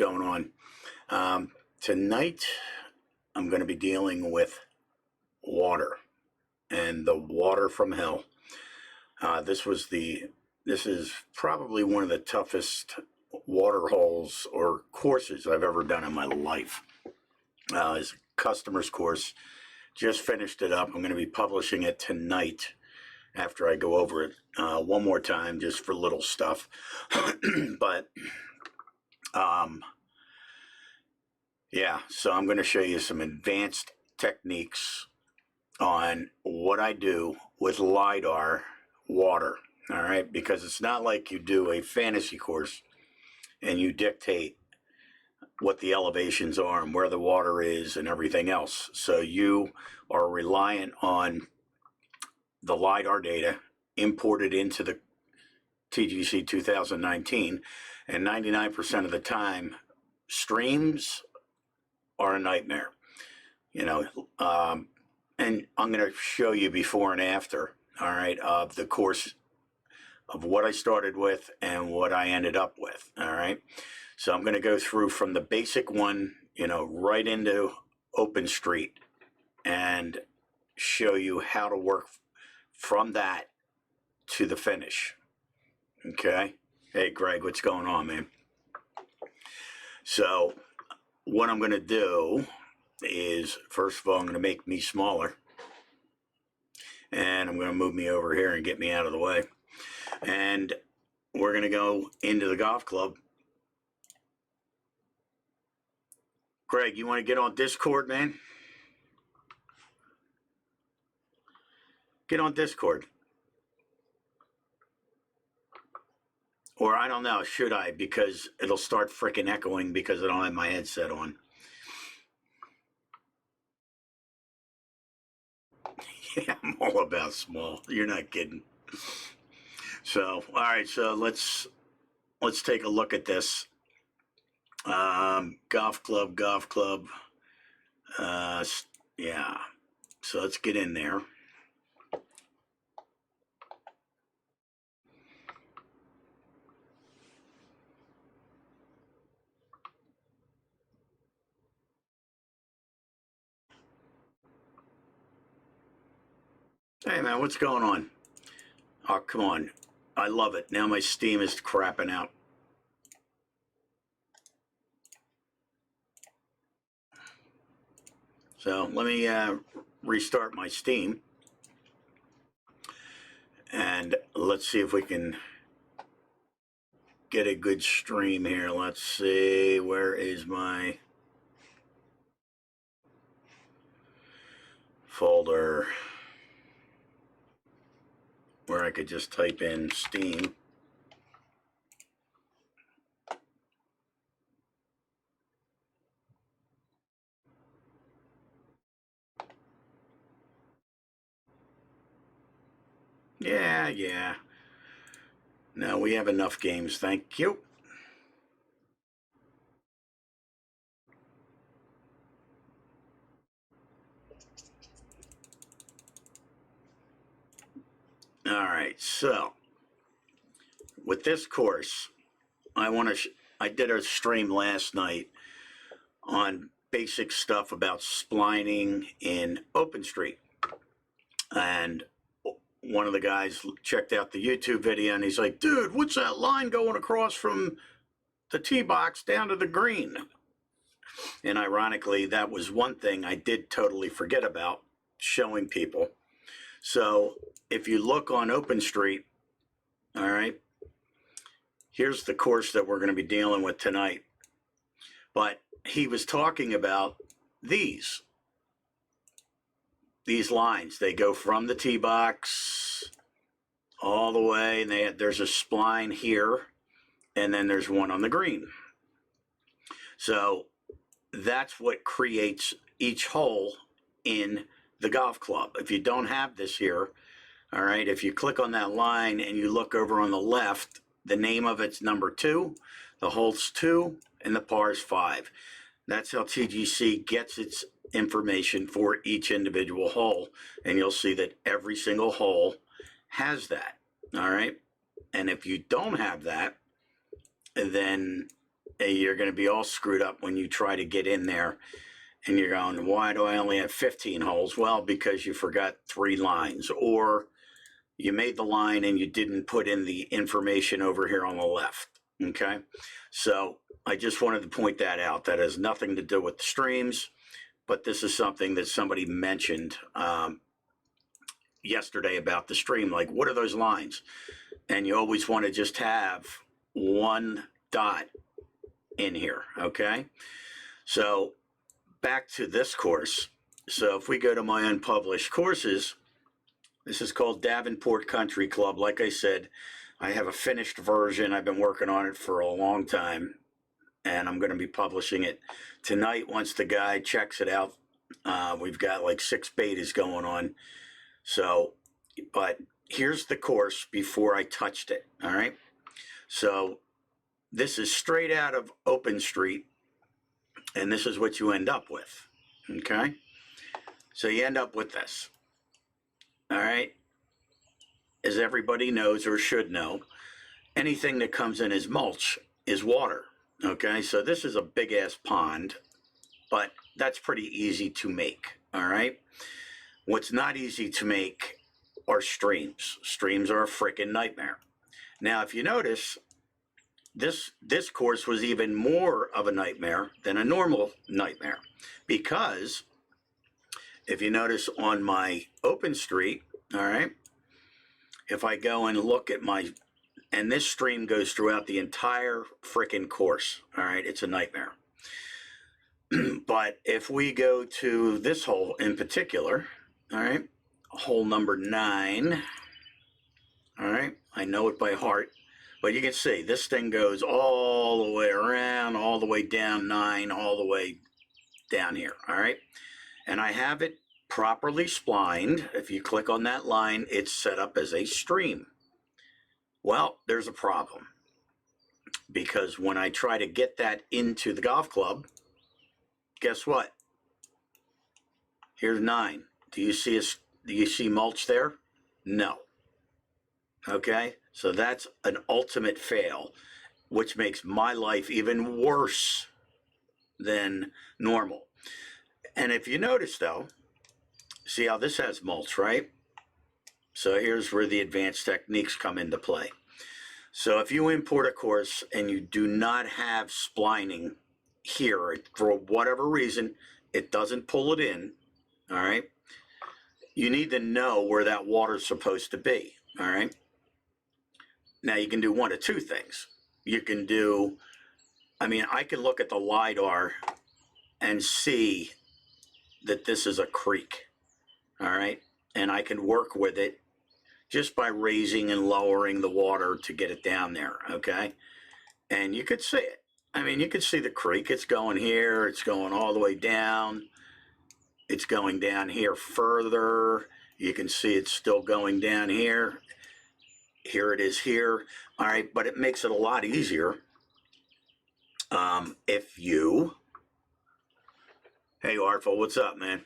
going on? Tonight, I'm going to be dealing with water and the water from hell. This is probably one of the toughest water holes or courses I've ever done in my life. It's a customer's course. Just finished it up. I'm going to be publishing it tonight after I go over it one more time, just for little stuff. But yeah, so I'm going to show you some advanced techniques on what I do with LiDAR water. All right, because it's not like you do a fantasy course and you dictate what the elevations are and where the water is and everything else. So you are reliant on the LiDAR data imported into the TGC 2019, and 99% of the time, streams are a nightmare. You know, and I'm going to show you before and after, all right, of the course of what I started with and what I ended up with, all right? So I'm going to go through from the basic one, you know, right into OpenStreet and show you how to work from that to the finish, okay? Hey, Greg, what's going on, man? So what I'm going to do is, first of all, I'm going to make me smaller. And I'm going to move me over here and get me out of the way. And we're going to go into the golf club. Greg, you want to get on Discord, man? Get on Discord. Or I don't know, should I? Because it'll start freaking echoing because I don't have my headset on. Yeah, I'm all about small. You're not kidding. So, all right, so let's take a look at this. Golf club. Yeah. So let's get in there. Hey, man, what's going on? Oh, come on. I love it. Now my Steam is crapping out. So let me restart my Steam. And let's see if we can get a good stream here. Let's see. Where is my folder where I could just type in Steam? Yeah. No, we have enough games. Thank you. All right. So with this course, I did a stream last night on basic stuff about splining in OpenStreet. And one of the guys checked out the YouTube video and he's like, dude, what's that line going across from the tee box down to the green? And ironically, that was one thing I did totally forget about showing people. So if you look on OpenStreet, all right, here's the course that we're going to be dealing with tonight. But he was talking about these lines. They go from the tee box all the way, and there's a spline here, and then there's one on the green. So that's what creates each hole in the golf club. If you don't have this here, all right, if you click on that line and you look over on the left, the name of it's number 2, the hole's 2, and the par's 5. That's how TGC gets its information for each individual hole, and you'll see that every single hole has that. All right, and if you don't have that, then you're going to be all screwed up when you try to get in there and you're going, why do I only have 15 holes? Well, because you forgot 3 lines, or you made the line and you didn't put in the information over here on the left. Okay, so I just wanted to point that out. That has nothing to do with the streams, but this is something that somebody mentioned yesterday about the stream. Like, what are those lines? And you always want to just have one dot in here. Okay, so back to this course. So if we go to my unpublished courses, this is called Davenport Country Club. Like I said, I have a finished version. I've been working on it for a long time, and I'm going to be publishing it tonight once the guy checks it out. We've got like 6 betas going on. So, but here's the course before I touched it. All right. So this is straight out of OpenStreet, and this is what you end up with. Okay. So you end up with this. All right. As everybody knows or should know, anything that comes in as mulch is water. Okay. So this is a big ass pond, but that's pretty easy to make. All right. What's not easy to make are streams. Streams are a freaking nightmare. Now, if you notice, this course was even more of a nightmare than a normal nightmare, because if you notice on my OpenStreet, all right, if I go and look at my, and this stream goes throughout the entire freaking course, all right, it's a nightmare. But if we go to this hole in particular, all right, hole number 9, all right, I know it by heart, but you can see this thing goes all the way around, all the way down 9, all the way down here, all right? And I have it properly splined. If you click on that line, it's set up as a stream. Well, there's a problem, because when I try to get that into the golf club, guess what? Here's 9. Do you see mulch there? No. Okay, so that's an ultimate fail, which makes my life even worse than normal. And if you notice though, see how this has mulch, right? So here's where the advanced techniques come into play. So if you import a course and you do not have splining here, for whatever reason, it doesn't pull it in, all right? You need to know where that water's supposed to be, all right? Now, you can do one of 2 things. You can do, I mean, I can look at the LiDAR and see that this is a creek, all right? And I can work with it just by raising and lowering the water to get it down there, okay? And you could see it. I mean, you could see the creek. It's going here. It's going all the way down. It's going down here further. You can see it's still going down here. Here it is here. All right, but it makes it a lot easier if you, hey Artful, what's up, man?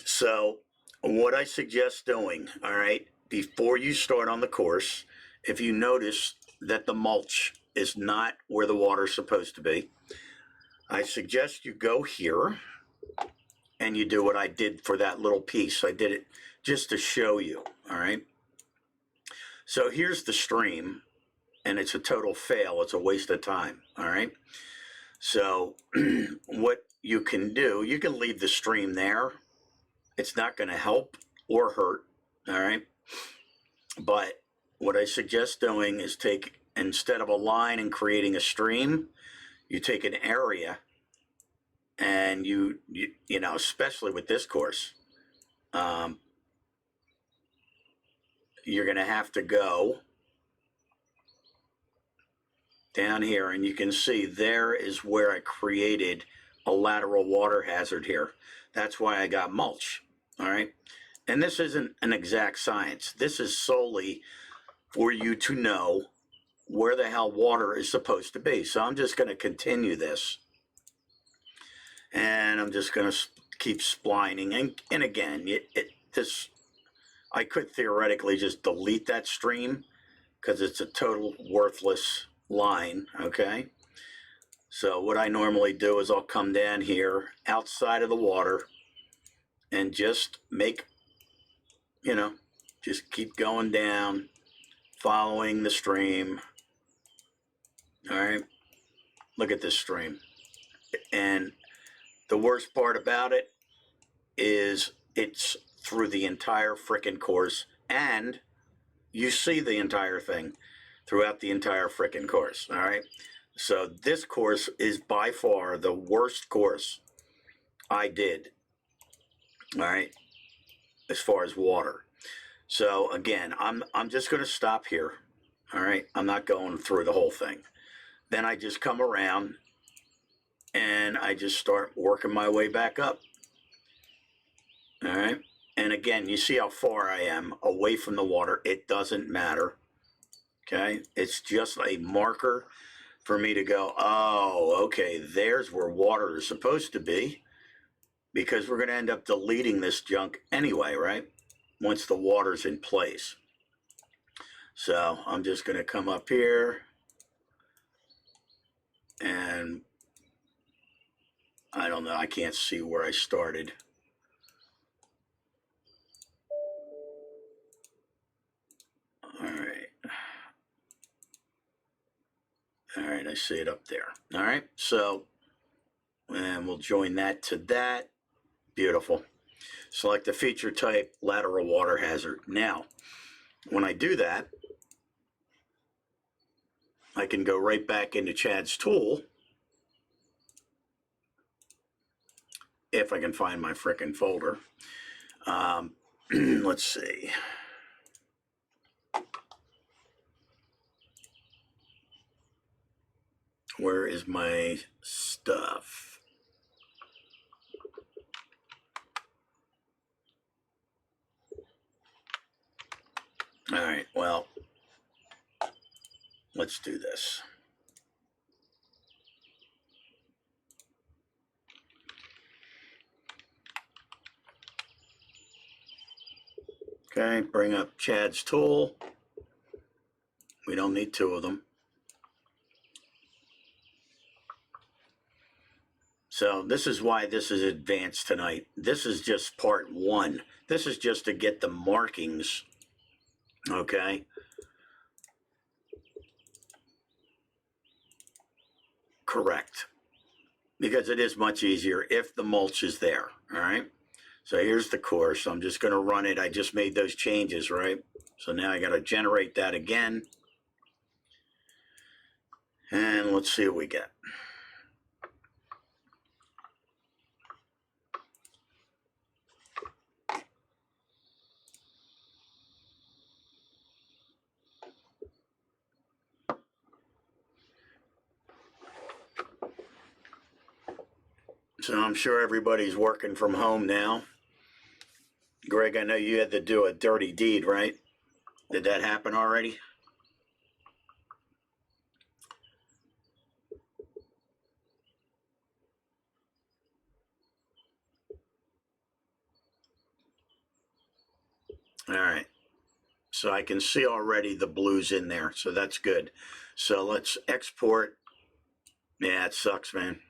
So what I suggest doing, all right, before you start on the course, if you notice that the mulch is not where the water's supposed to be, I suggest you go here and you do what I did for that little piece. I did it just to show you, all right? So here's the stream, and it's a total fail. It's a waste of time, all right? So what you can do, you can leave the stream there. It's not going to help or hurt, all right? But what I suggest doing is take, instead of a line and creating a stream, you take an area, and you know, especially with this course, you're going to have to go down here, and you can see there is where I created a lateral water hazard here. That's why I got mulch, all right? And this isn't an exact science. This is solely for you to know where the hell water is supposed to be. So I'm just going to continue this. And I'm just going to keep splining. And again, I could theoretically just delete that stream because it's a total worthless line, okay? So what I normally do is I'll come down here outside of the water and just make, you know, just keep going down, following the stream. All right, look at this stream. And the worst part about it is it's through the entire frickin' course, and you see the entire thing throughout the entire frickin' course. All right, so this course is by far the worst course I did, all right, as far as water. So again, I'm just going to stop here. All right, I'm not going through the whole thing. Then I just come around and I just start working my way back up. All right, and again, you see how far I am away from the water. It doesn't matter. Okay, it's just a marker for me to go, oh, okay, there's where water is supposed to be, because we're going to end up deleting this junk anyway, right? Once the water's in place. So I'm just going to come up here, and I don't know, I can't see where I started. All right, I see it up there. All right, so, and we'll join that to that. Beautiful. Select the feature type, lateral water hazard. Now, when I do that, I can go right back into Chad's tool, if I can find my frickin' folder. Let's see. Where is my stuff? All right, well, let's do this. Okay, bring up Chad's tool. We don't need two of them. So this is why this is advanced tonight. This is just part one. This is just to get the markings, okay? Correct. Because it is much easier if the mulch is there, all right? So here's the course. I'm just going to run it. I just made those changes, right? So now I got to generate that again. And let's see what we get. So I'm sure everybody's working from home now. Greg, I know you had to do a dirty deed, right? Did that happen already? All right. So I can see already the blues in there. So that's good. So let's export. Yeah, it sucks, man.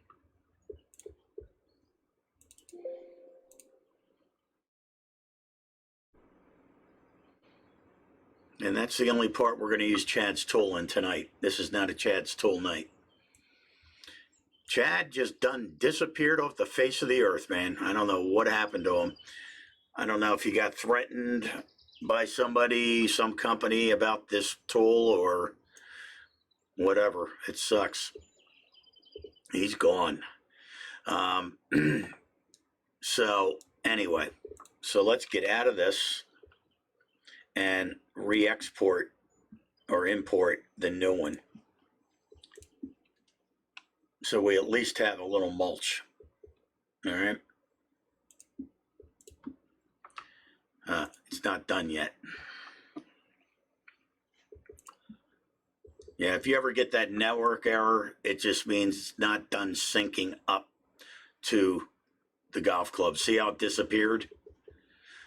And that's the only part we're going to use Chad's tool in tonight. This is not a Chad's tool night. Chad just done disappeared off the face of the earth, man. I don't know what happened to him. I don't know if he got threatened by somebody, some company about this tool or whatever. It sucks. He's gone. So anyway, so let's get out of this and re-export or import the new one. So we at least have a little mulch. All right. It's not done yet. Yeah, if you ever get that network error, it just means it's not done syncing up to the golf club. See how it disappeared?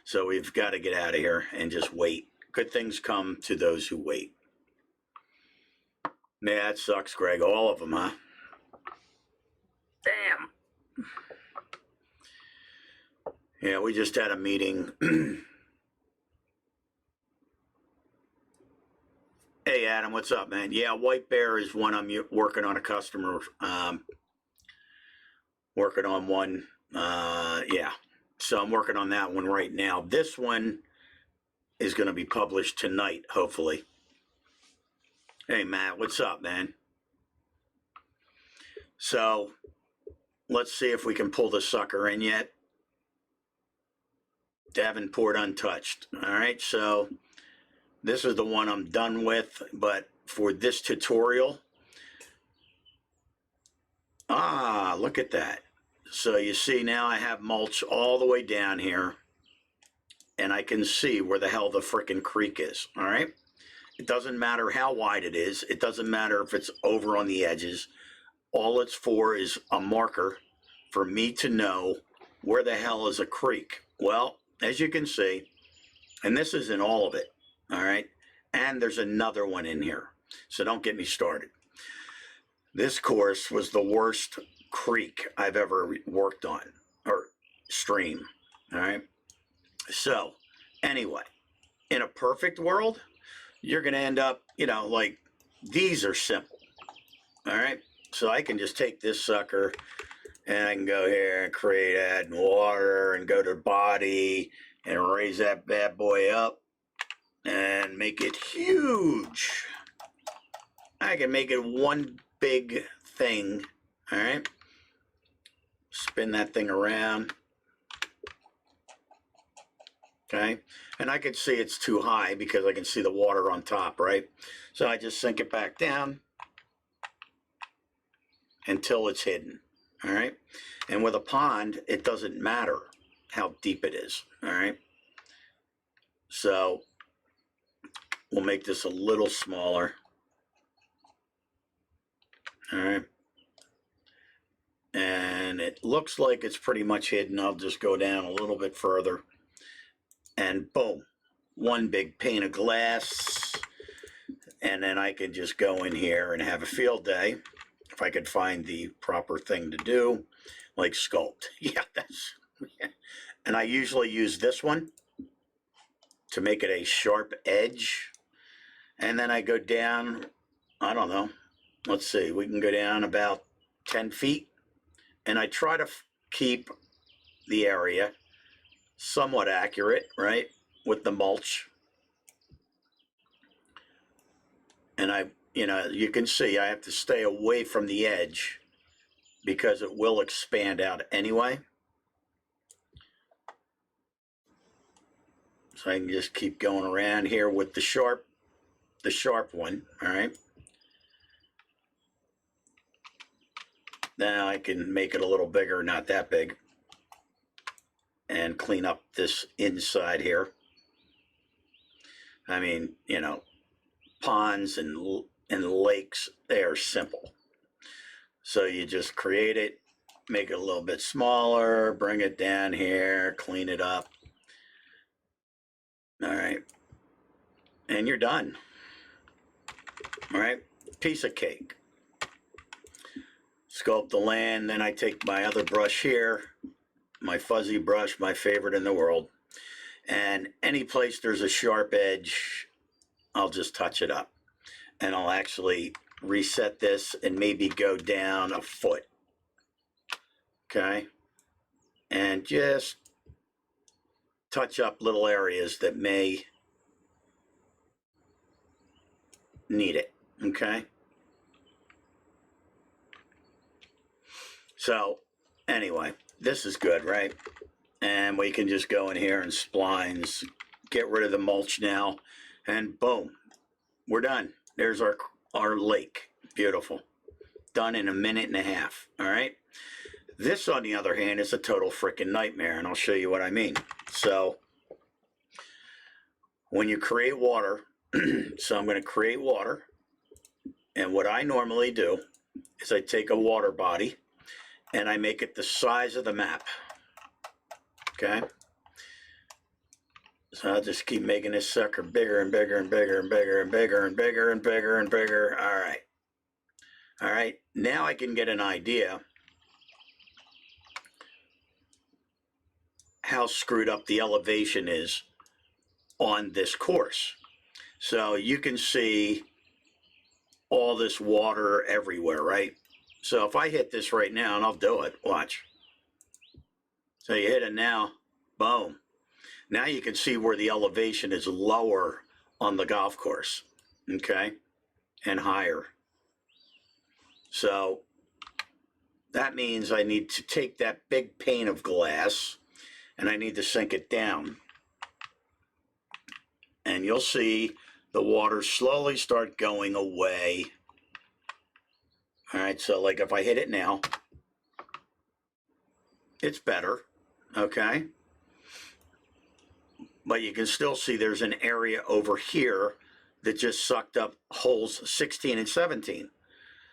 So we've got to get out of here and just wait. Good things come to those who wait. Yeah, it sucks, Greg. All of them, huh? Yeah, we just had a meeting. Hey, Adam, what's up, man? Yeah, White Bear is one I'm working on a customer, working on one. Yeah, so I'm working on that one right now. This one is going to be published tonight, hopefully. Hey, Matt, what's up, man? So let's see if we can pull the sucker in yet. Davenport untouched. All right, so this is the one I'm done with, but for this tutorial, look at that. So you see now I have mulch all the way down here, and I can see where the hell the frickin' creek is, all right? It doesn't matter how wide it is. It doesn't matter if it's over on the edges. All it's for is a marker for me to know where the hell is a creek. Well, as you can see, and this isn't all of it, all right? And there's another one in here, so don't get me started. This course was the worst creek I've ever worked on, or stream, all right? So anyway, in a perfect world, you're gonna end up, you know, like these are simple, all right? So I can just take this sucker and I can go here and create add water and go to body and raise that bad boy up and make it huge. I can make it one big thing, all right? Spin that thing around, okay? And I can see it's too high because I can see the water on top, right? So I just sink it back down until it's hidden, all right? And with a pond, it doesn't matter how deep it is, all right? So we'll make this a little smaller, all right? And it looks like it's pretty much hidden. I'll just go down a little bit further, and boom, one big pane of glass. And then I could just go in here and have a field day if I could find the proper thing to do, like sculpt. Yeah, and I usually use this one to make it a sharp edge. And then I go down, I don't know, let's see, we can go down about 10 feet. And I try to keep the area somewhat accurate, right, with the mulch. And you can see I have to stay away from the edge because it will expand out anyway. So I can just keep going around here with the sharp one, all right? Now I can make it a little bigger, not that big, and clean up this inside here. I mean, you know, ponds and lakes, they are simple. So you just create it, make it a little bit smaller, bring it down here, clean it up. All right. And you're done. All right. Piece of cake. Sculpt the land. Then I take my other brush here, my fuzzy brush, my favorite in the world. And any place there's a sharp edge, I'll just touch it up. And I'll actually reset this and maybe go down a foot. Okay. And just touch up little areas that may need it. Okay. So anyway, this is good, right? And we can just go in here and splines, get rid of the mulch now, and boom, we're done. There's our lake. Beautiful. Done in a minute and a half. All right. This, on the other hand, is a total freaking nightmare, and I'll show you what I mean. So when you create water, so I'm going to create water, and what I normally do is I take a water body and I make it the size of the map. Okay. So I'll just keep making this sucker bigger and bigger and bigger and bigger and bigger and bigger and bigger and bigger. All right. All right. Now I can get an idea how screwed up the elevation is on this course. So you can see all this water everywhere, right? So if I hit this right now, and I'll do it, watch. So you hit it now, boom. Now you can see where the elevation is lower on the golf course, okay, and higher. So that means I need to take that big pane of glass and I need to sink it down. And you'll see the water slowly start going away. All right, so like if I hit it now, it's better, okay? But you can still see there's an area over here that just sucked up holes 16 and 17.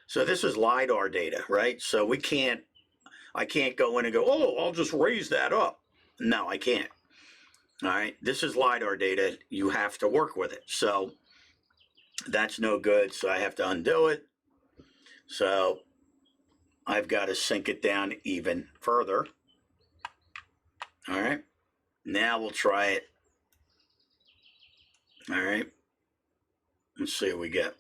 So this is LiDAR data, right? So I can't go in and go, oh, I'll just raise that up. No, I can't. All right, this is LiDAR data. You have to work with it. So that's no good. So I have to undo it. So I've got to sink it down even further. All right, now we'll try it. All right, let's see what we get.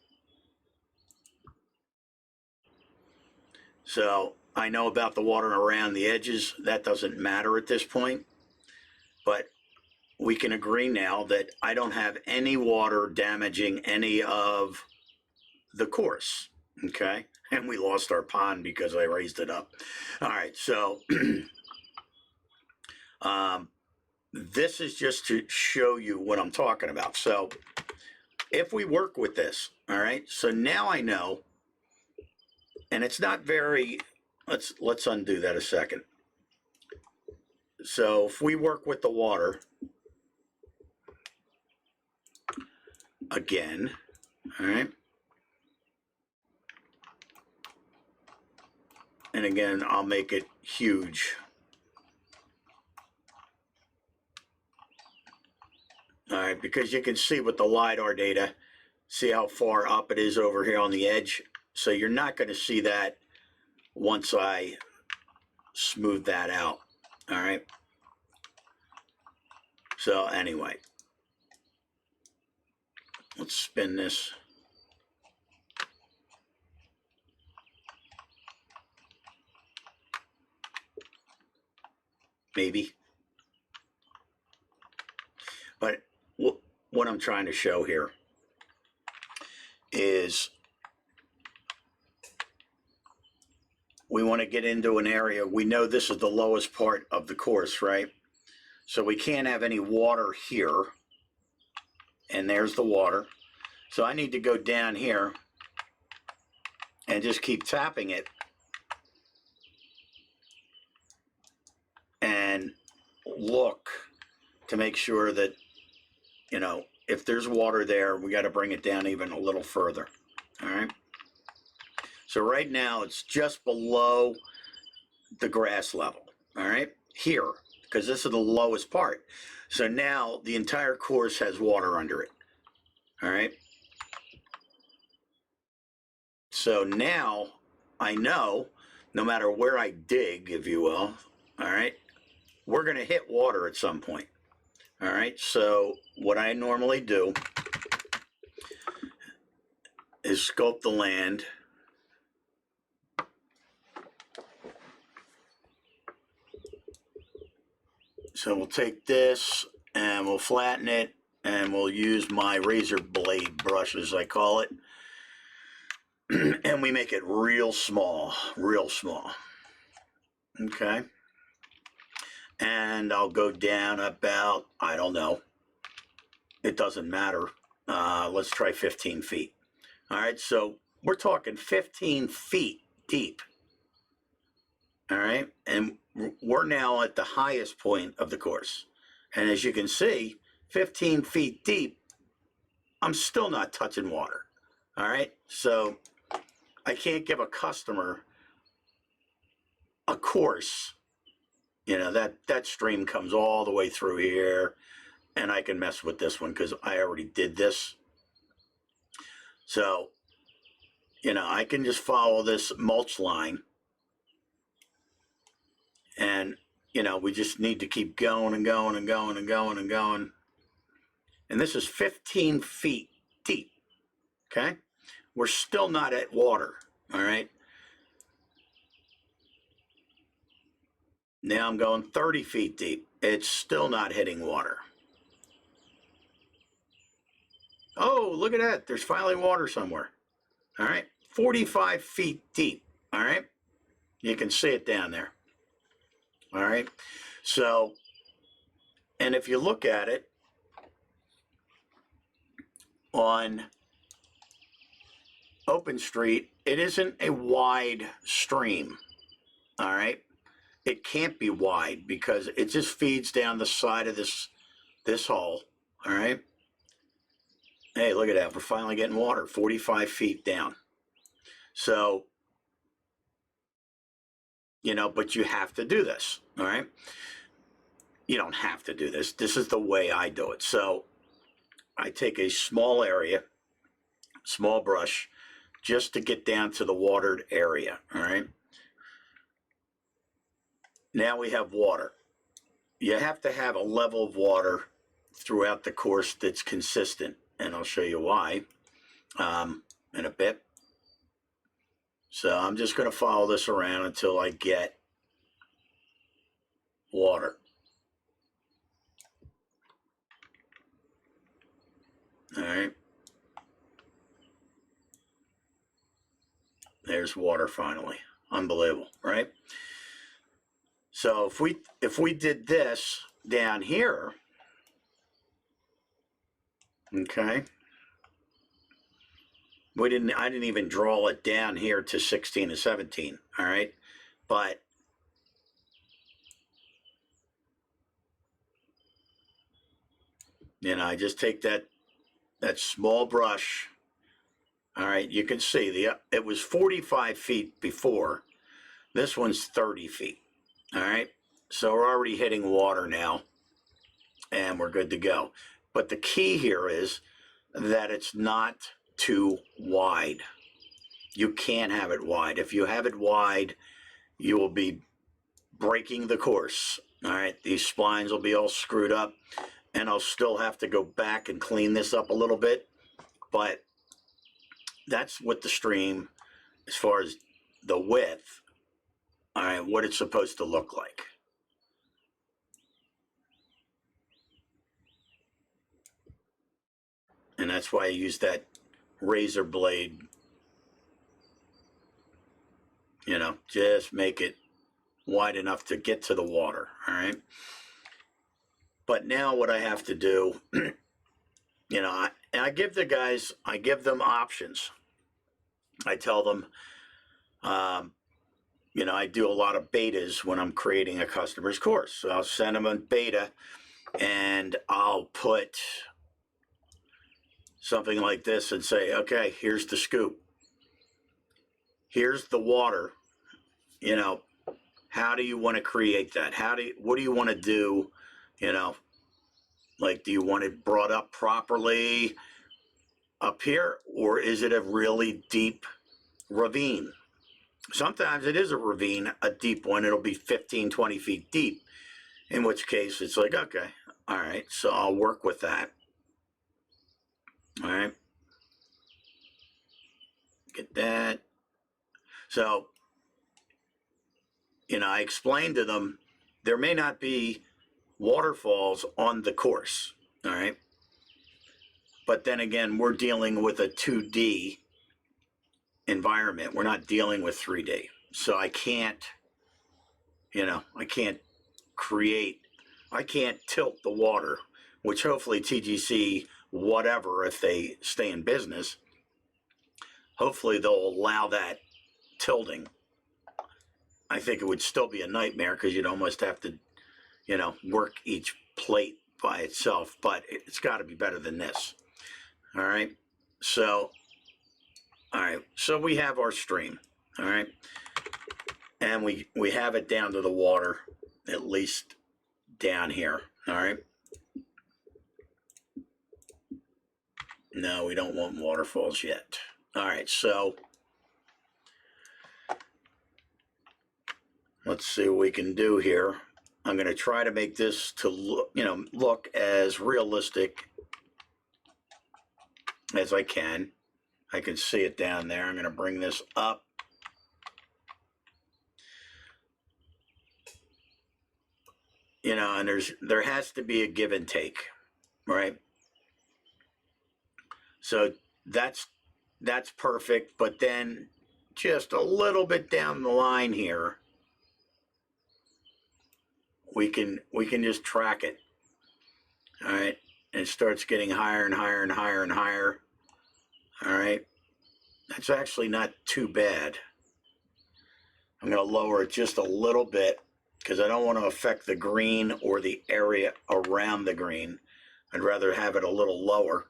So I know about the water around the edges. That doesn't matter at this point. But we can agree now that I don't have any water damaging any of the course, okay? And we lost our pond because I raised it up. All right, so this is just to show you what I'm talking about. So if we work with this, all right, so now I know, and it's not very, let's undo that a second. So if we work with the water, again, all right, and again, I'll make it huge. All right, because you can see with the LiDAR data, see how far up it is over here on the edge. So you're not going to see that once I smooth that out. All right. So anyway, let's spin this. Maybe. But what I'm trying to show here is we want to get into an area. We know this is the lowest part of the course, right? So we can't have any water here. And there's the water. So I need to go down here and just keep tapping it. And look to make sure that, you know, if there's water there, we got to bring it down even a little further. All right. So right now it's just below the grass level. All right. Here, because this is the lowest part. So now the entire course has water under it. All right. So now I know no matter where I dig, if you will, all right, we're going to hit water at some point. All right, so what I normally do is scope the land. So we'll take this and we'll flatten it and we'll use my razor blade brush, as I call it. And we make it real small, real small. Okay. And I'll go down about, I don't know, it doesn't matter. Let's try 15 feet. All right, so we're talking 15 feet deep. All right, and we're now at the highest point of the course. And as you can see, 15 feet deep, I'm still not touching water. All right, so I can't give a customer a course. You know, that stream comes all the way through here, and I can mess with this one because I already did this. So, you know, I can just follow this mulch line, and you know, we just need to keep going and going and going and going and going. And this is 15 feet deep, okay? We're still not at water, all right? Now I'm going 30 feet deep. It's still not hitting water. Oh, look at that. There's finally water somewhere. All right. 45 feet deep. All right. You can see it down there. All right. So, and if you look at it on Open Street, it isn't a wide stream. All right. It can't be wide because it just feeds down the side of this hole. All right. Hey, look at that. We're finally getting water 45 feet down. So, you know, but you have to do this. All right. You don't have to do this. This is the way I do it. So I take a small area, small brush, just to get down to the watered area. All right. Now we have water. You have to have a level of water throughout the course that's consistent. And I'll show you why in a bit. So I'm just going to follow this around until I get water. All right. There's water finally. Unbelievable, right? So if we did this down here, okay, I didn't even draw it down here to 16 and 17, all right? But you know, I just take that small brush. All right, you can see it was 45 feet before. This one's 30 feet. All right, so we're already hitting water now, and we're good to go. But the key here is that it's not too wide. You can't have it wide. If you have it wide, you will be breaking the course. All right, these splines will be all screwed up, and I'll still have to go back and clean this up a little bit. But that's what the stream, as far as the width, all right, what it's supposed to look like. And that's why I use that razor blade, you know, just make it wide enough to get to the water, all right? But now what I have to do, you know, I give the guys, I give them options. I tell them, you know, I do a lot of betas when I'm creating a customer's course. So I'll send them a beta and I'll put something like this and say, okay, here's the scoop. Here's the water. You know, how do you want to create that? What do you want to do? You know, like, do you want it brought up properly up here, or is it a really deep ravine? Sometimes it is a ravine, a deep one. It'll be 15, 20 feet deep, in which case it's like, okay, all right, so I'll work with that. All right. Get that. So, you know, I explained to them there may not be waterfalls on the course, all right? But then again, we're dealing with a 2D environment. We're not dealing with 3D. So I can't, you know, I can't tilt the water, which hopefully TGC, whatever, if they stay in business, hopefully they'll allow that tilting. I think it would still be a nightmare because you'd almost have to, you know, work each plate by itself, but it's got to be better than this. All right. So, all right. So we have our stream. All right. And we have it down to the water, at least down here. All right. No, we don't want waterfalls yet. All right. So let's see what we can do here. I'm going to try to make this to look as realistic as I can. I can see it down there. I'm going to bring this up. And there has to be a give and take, right? So that's perfect, but then just a little bit down the line here, we can just track it. All right, and it starts getting higher and higher and higher and higher. All right, that's actually not too bad. I'm going to lower it just a little bit because I don't want to affect the green or the area around the green. I'd rather have it a little lower.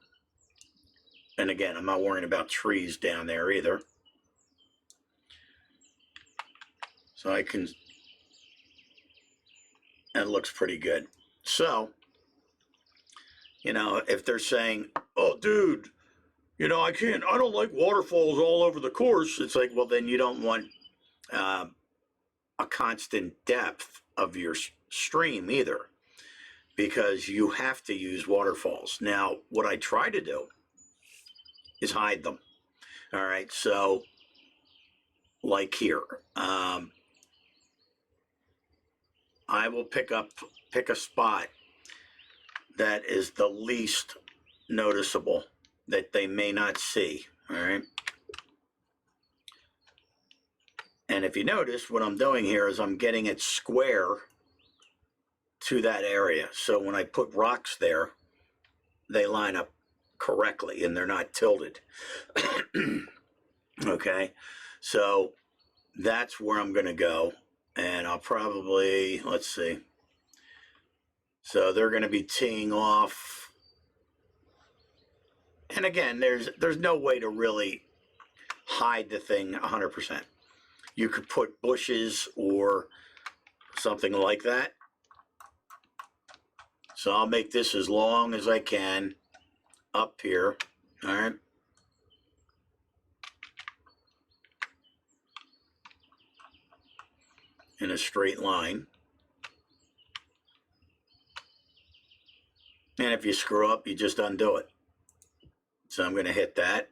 And again, I'm not worrying about trees down there either. So I can, that looks pretty good. So, if they're saying, oh, dude, I don't like waterfalls all over the course. It's like, well, then you don't want a constant depth of your stream either, because you have to use waterfalls. Now, what I try to do is hide them. All right, so like here, I will pick a spot that is the least noticeable, that they may not see. All right. And if you notice, what I'm doing here is I'm getting it square to that area. So when I put rocks there, they line up correctly and they're not tilted. Okay, so that's where I'm going to go. And I'll probably, let's see. So they're going to be teeing off. And again, there's no way to really hide the thing 100%. You could put bushes or something like that. So I'll make this as long as I can up here. All right. In a straight line. And if you screw up, you just undo it. So I'm going to hit that,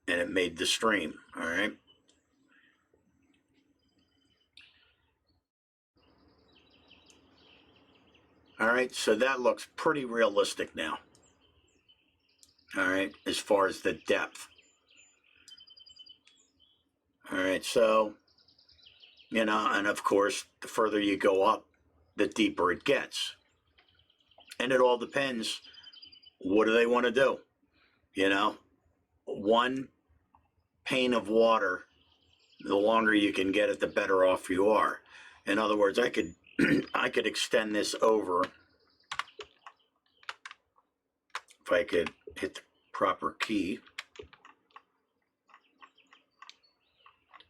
and it made the stream. All right. All right, so that looks pretty realistic now. All right, as far as the depth. All right, so, and of course, the further you go up, the deeper it gets. And it all depends, what do they want to do? One pane of water, the longer you can get it, the better off you are. In other words, I could I could extend this over if I could hit the proper key.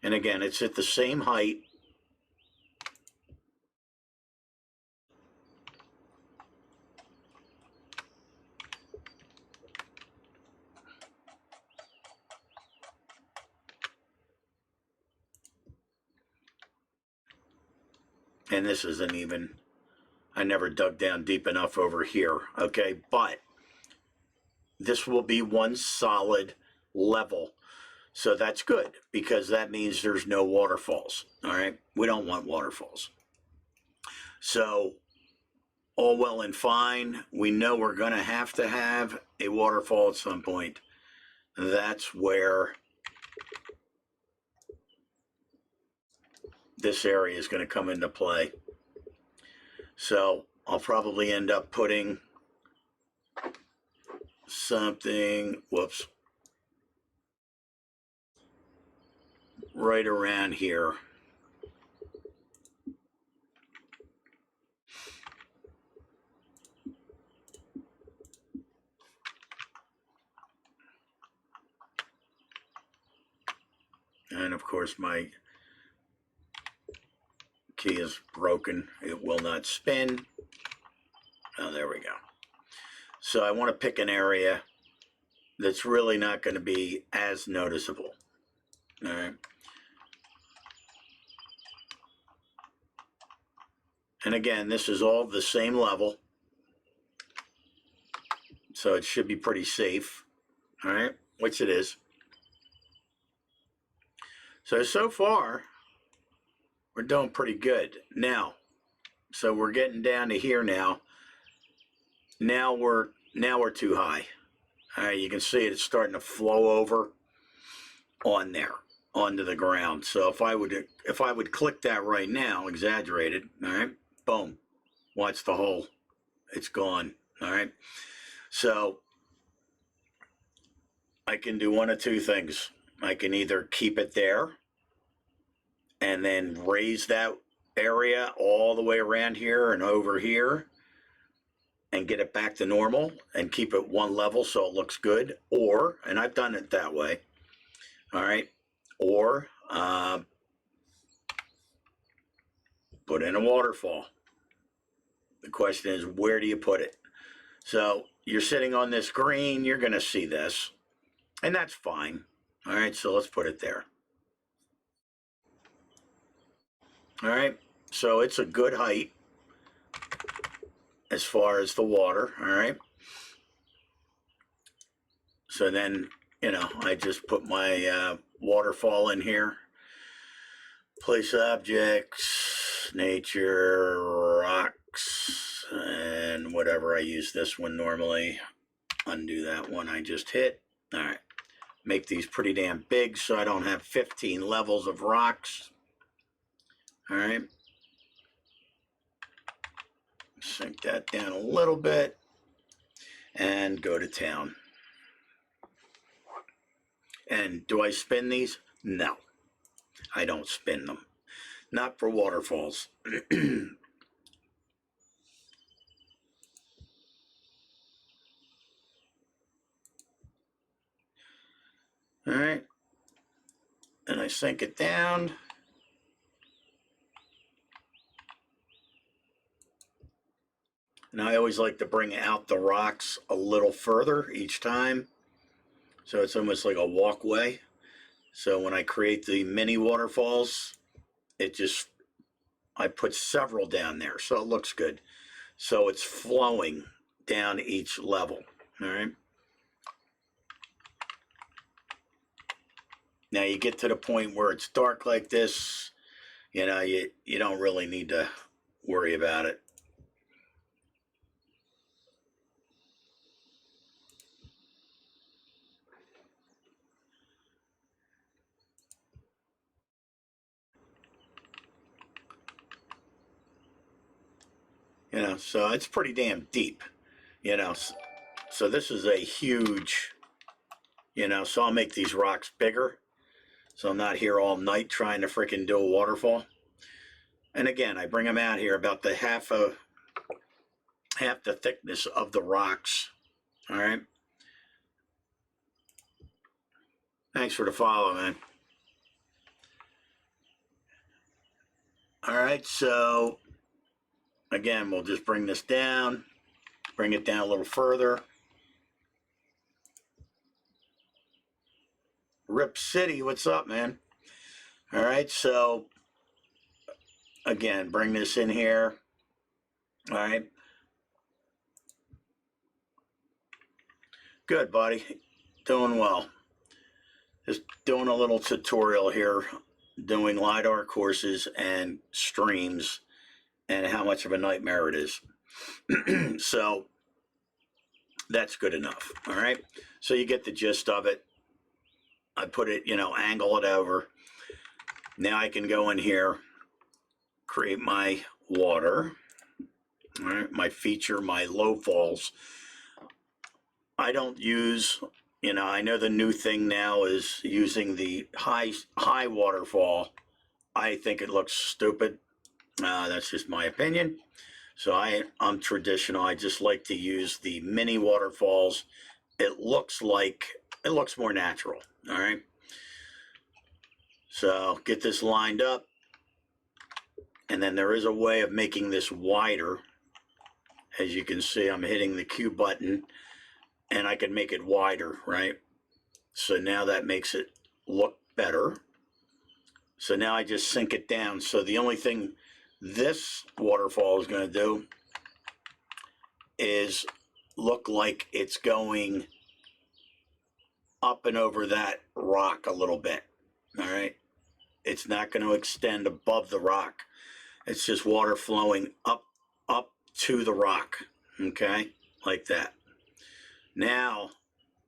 And again, it's at the same height. And this isn't even, I never dug down deep enough over here, okay? But this will be one solid level. So that's good, because that means there's no waterfalls, all right? We don't want waterfalls. So all well and fine. We know we're going to have a waterfall at some point. That's where this area is going to come into play. So I'll probably end up putting something, whoops, right around here. And of course my key is broken. It will not spin. Oh, there we go. So I want to pick an area that's really not going to be as noticeable. All right. And again, this is all the same level, so it should be pretty safe, all right, which it is. So far, we're doing pretty good. Now, so we're getting down to here now. Now we're too high. All right, you can see it's starting to flow over on there, onto the ground. So if I would click that right now, exaggerated, all right, boom, watch the hole. It's gone, all right. So I can do one of two things. I can either keep it there and then raise that area all the way around here and over here and get it back to normal and keep it one level so it looks good. Or, and I've done it that way, all right, or put in a waterfall. The question is, where do you put it? So you're sitting on this green, you're going to see this, and that's fine. All right, so let's put it there. All right, so it's a good height as far as the water, all right? So then, you know, I just put my waterfall in here. Place objects, nature, rocks, and whatever. I use this one normally. Undo that one I just hit. All right. Make these pretty damn big so I don't have 15 levels of rocks. All right. Sink that down a little bit and go to town. And do I spin these? No, I don't spin them. Not for waterfalls. All right. And I sink it down. And I always like to bring out the rocks a little further each time. So it's almost like a walkway. So when I create the mini waterfalls, I put several down there so it looks good. So it's flowing down each level, all right? Now you get to the point where it's dark like this, you know, you don't really need to worry about it. You know, so it's pretty damn deep, you know. So this is a huge, you know, so I'll make these rocks bigger. So I'm not here all night trying to freaking do a waterfall. And again, I bring them out here about the half the thickness of the rocks. All right. Thanks for the follow, man. All right, so again, we'll just bring this down, bring it down a little further. Rip City, what's up, man? All right, so again, bring this in here. All right. Good, buddy. Doing well. Just doing a little tutorial here, doing LiDAR courses and streams and how much of a nightmare it is. So that's good enough. All right. So you get the gist of it. I put it, you know, angle it over. Now I can go in here, create my water, all right, my feature, my low falls. I don't use, you know, I know the new thing now is using the high waterfall. I think it looks stupid. That's just my opinion. So I'm traditional. I just like to use the mini waterfalls. It looks more natural. All right. So get this lined up. And then there is a way of making this wider. As you can see, I'm hitting the Q button and I can make it wider, right? So now that makes it look better. So now I just sink it down. So the only thing this waterfall is going to do is look like it's going up and over that rock a little bit. All right. It's not going to extend above the rock. It's just water flowing up to the rock. Okay. Like that. Now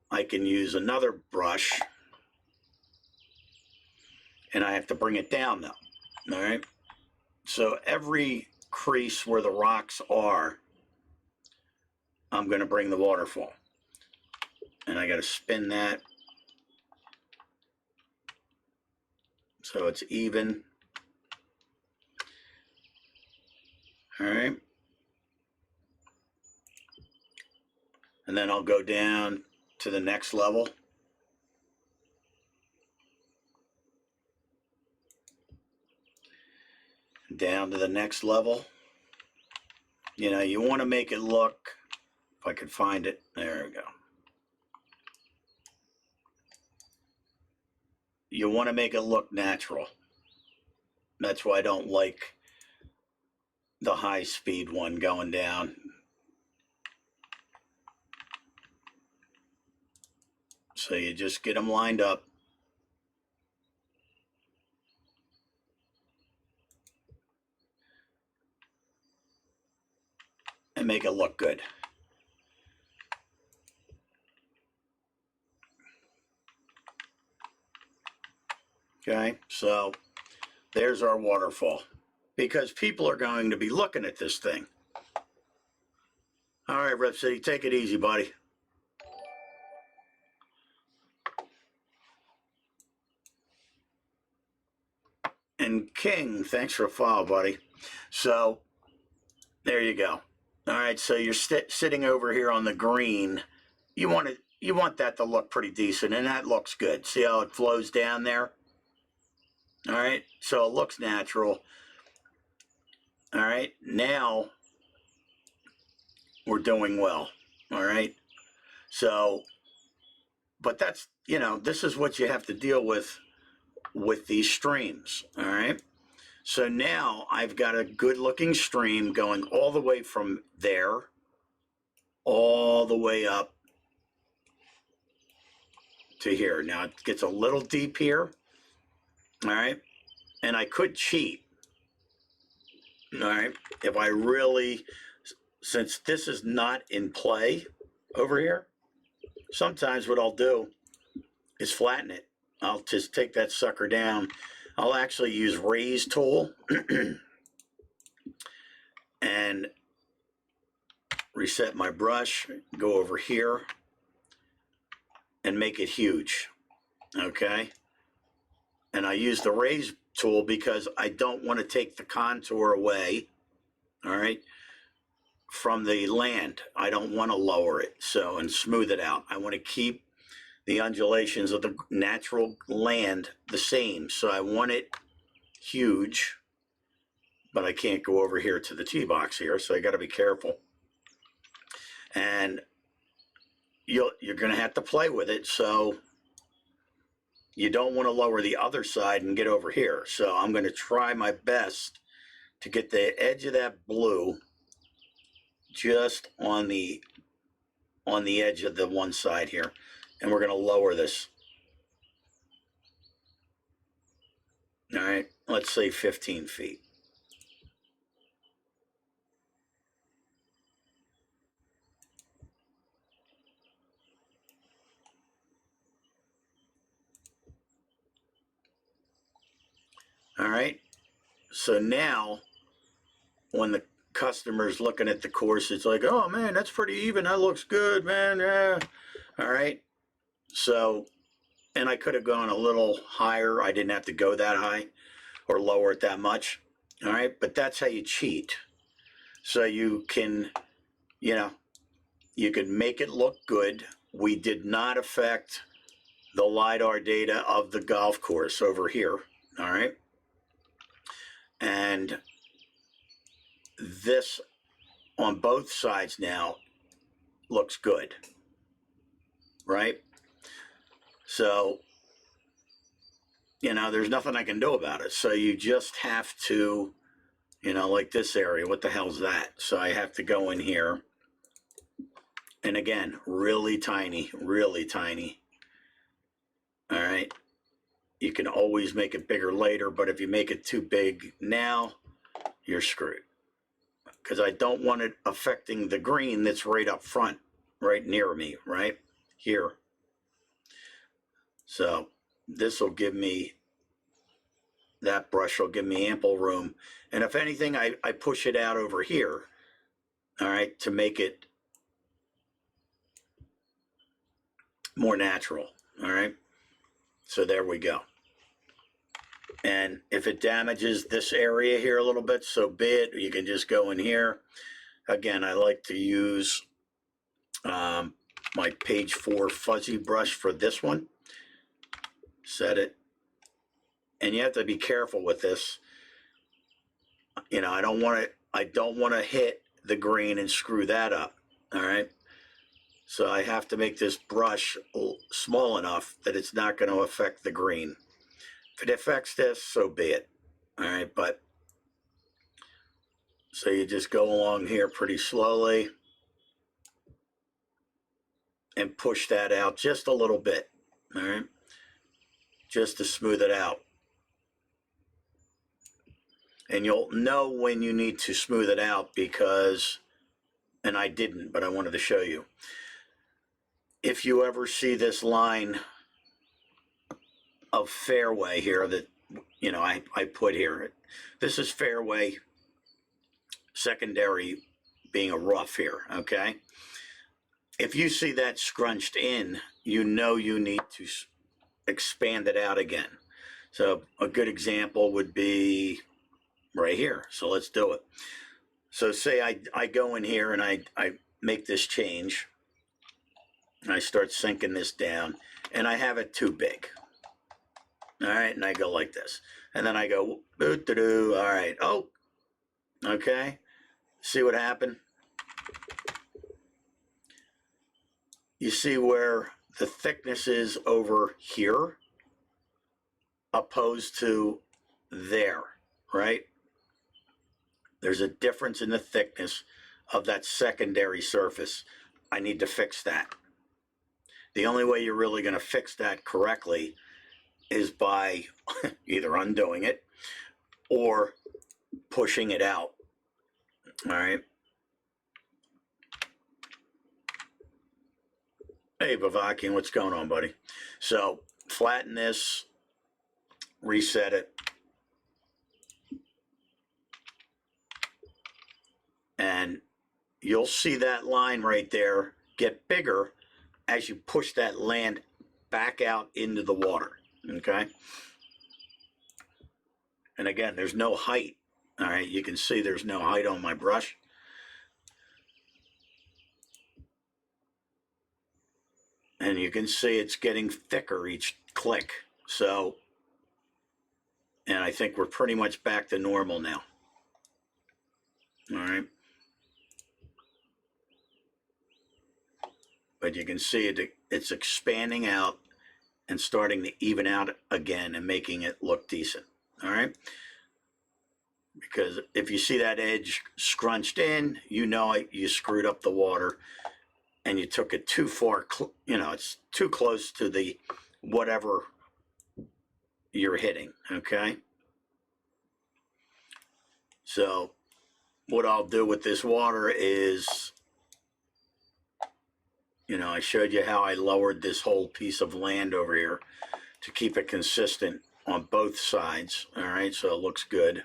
I can use another brush, and I have to bring it down though. All right. So every crease where the rocks are, I'm going to bring the waterfall. And I got to spin that so it's even. All right. And then I'll go down to the next level. Down to the next level. You know, you want to make it look, if I could find it, there we go. You want to make it look natural. That's why I don't like the high speed one going down. So you just get them lined up. And make it look good. Okay, so there's our waterfall. Because people are going to be looking at this thing. All right, Rep City, take it easy, buddy. And King, thanks for a follow, buddy. So there you go. All right, so you're sitting over here on the green. You want that to look pretty decent, and that looks good. See how it flows down there? All right, so it looks natural. All right, now we're doing well. All right, so, but that's, you know, this is what you have to deal with these streams. All right, so now I've got a good looking stream going all the way from there all the way up to here. Now it gets a little deep here. All right, and I could cheat. All right, if I really, since this is not in play over here, sometimes what I'll do is flatten it. I'll just take that sucker down. I'll actually use raise tool and reset my brush, go over here and make it huge. Okay, and I use the raise tool because I don't want to take the contour away, all right, from the land. I don't want to lower it, so, and smooth it out. I want to keep the undulations of the natural land the same. So I want it huge, but I can't go over here to the tee box here, so I got to be careful. And you're going to have to play with it, so you don't want to lower the other side and get over here. So I'm going to try my best to get the edge of that blue just on the edge of the one side here. And we're going to lower this. All right, let's say 15 feet. All right, so now when the customer's looking at the course, it's like, oh man, that's pretty even. That looks good, man. Yeah. All right. So, and I could have gone a little higher. I didn't have to go that high or lower it that much. All right. But that's how you cheat. So you can, you know, you can make it look good. We did not affect the LiDAR data of the golf course over here. All right. And this on both sides now looks good, right? So, you know, there's nothing I can do about it. So you just have to You know, like this area, what the hell's that? So I have to go in here. And again, really tiny, really tiny. All right. You can always make it bigger later, but if you make it too big now, you're screwed. Because I don't want it affecting the green that's right up front, right near me, right here. So this will give me, that brush will give me ample room. And if anything, I push it out over here, all right, to make it more natural, all right? So there we go. And if it damages this area here a little bit, so be it. You can just go in here. Again, I like to use my page 4 fuzzy brush for this one. Set it. And you have to be careful with this. You know, I don't want to hit the green and screw that up, all right? So I have to make this brush small enough that it's not going to affect the green. If it affects this, so be it, all right? But so you just go along here pretty slowly and push that out just a little bit, all right? Just to smooth it out. And you'll know when you need to smooth it out because, and I didn't, but I wanted to show you. If you ever see this line of fairway here that, you know, I put here, this is fairway, secondary being a rough here, okay? If you see that scrunched in, you know you need to expand it out again. So a good example would be right here. So let's do it. So say I go in here and I make this change. And I start sinking this down and I have it too big. All right, and I go like this. And then I go, all right, oh, okay. See what happened? You see where the thickness is over here opposed to there, right? There's a difference in the thickness of that secondary surface. I need to fix that. The only way you're really going to fix that correctly is by either undoing it or pushing it out. All right. Hey, Bavakian, what's going on, buddy? So flatten this, reset it. And you'll see that line right there get bigger as you push that land back out into the water, okay? And again, there's no height, all right? You can see there's no height on my brush. And you can see it's getting thicker each click. So, and I think we're pretty much back to normal now, all right? But you can see it's expanding out and starting to even out again and making it look decent, all right? Because if you see that edge scrunched in, you know you screwed up the water and you took it too far, you know, it's too close to the whatever you're hitting, okay? So what I'll do with this water is, you know, I showed you how I lowered this whole piece of land over here to keep it consistent on both sides, all right? So it looks good.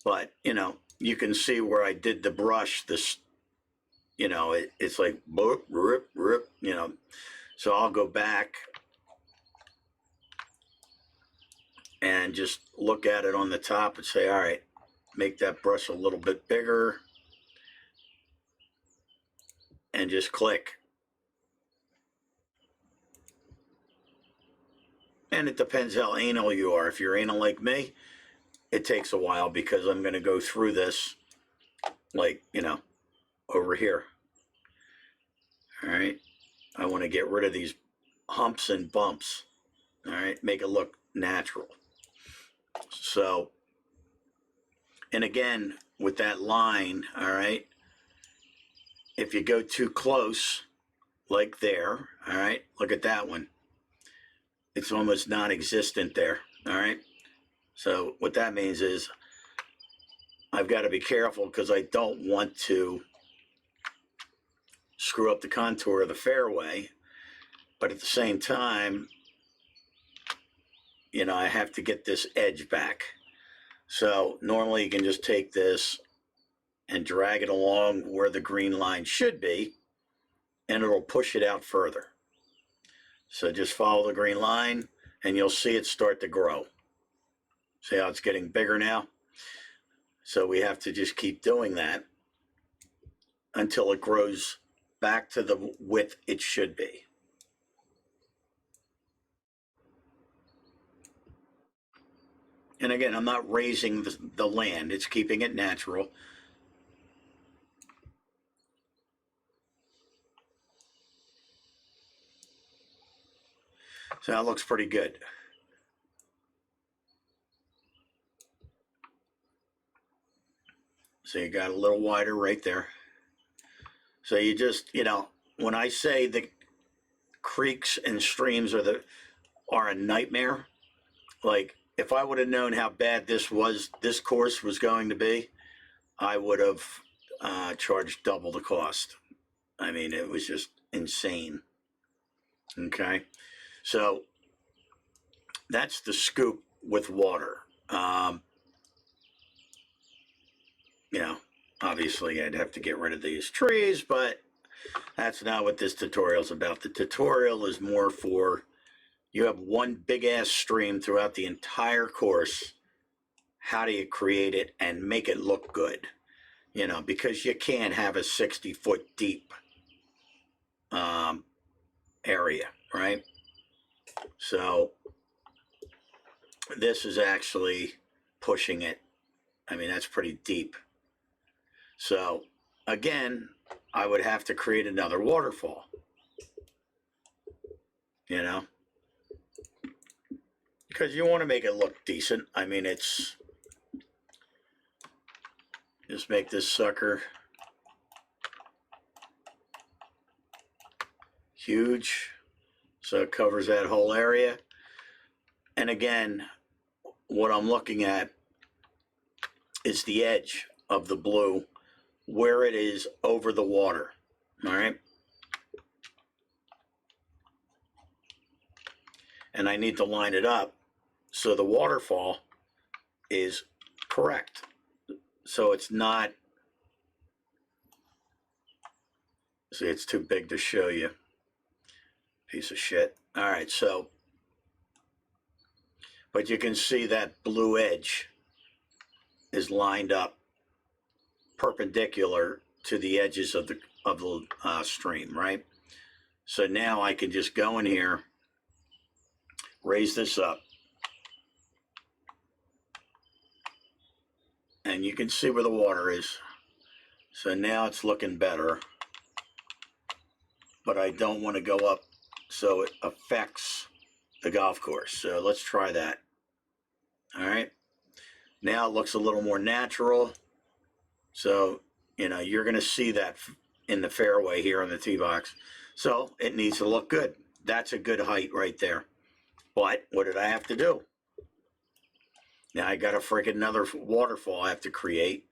But, you know, you can see where I did the brush, this, you know, it's like, boop, rip, rip, you know. So I'll go back and just look at it on the top and say, all right, make that brush a little bit bigger. And just click. And it depends how anal you are. If you're anal like me, it takes a while because I'm going to go through this like, you know, over here. All right. I want to get rid of these humps and bumps. All right. Make it look natural. So And again, with that line, all right, if you go too close, like there, all right, look at that one. It's almost non-existent there, all right? So what that means is I've got to be careful because I don't want to screw up the contour of the fairway, but at the same time, you know, I have to get this edge back. So normally you can just take this and drag it along where the green line should be, and it'll push it out further. So just follow the green line and you'll see it start to grow. See how it's getting bigger now? So we have to just keep doing that until it grows back to the width it should be. And again, I'm not raising the land, it's keeping it natural. So that looks pretty good. So you got a little wider right there. So you just, you know, when I say the creeks and streams are a nightmare, like if I would have known how bad this course was going to be, I would have charged double the cost. I mean, it was just insane. Okay, so that's the scoop with water. You know, obviously I'd have to get rid of these trees, but that's not what this tutorial is about. The tutorial is more for, you have one big ass stream throughout the entire course. How do you create it and make it look good? You know, because you can't have a 60-foot deep area, right? So this is actually pushing it. I mean, that's pretty deep. So again, I would have to create another waterfall, you know, because you want to make it look decent. I mean, it's just make this sucker huge so it covers that whole area. And again, what I'm looking at is the edge of the blue where it is over the water, all right? And I need to line it up so the waterfall is correct. So it's not, see, it's too big to show you. Piece of shit. All right, so, but you can see that blue edge is lined up perpendicular to the edges of the stream, right? So now I can just go in here, raise this up, and you can see where the water is. So now it's looking better, but I don't want to go up so it affects the golf course. So let's try that. All right. Now it looks a little more natural. So, you know, you're going to see that in the fairway here on the tee box. So it needs to look good. That's a good height right there. But what did I have to do? Now I got a freaking another waterfall I have to create,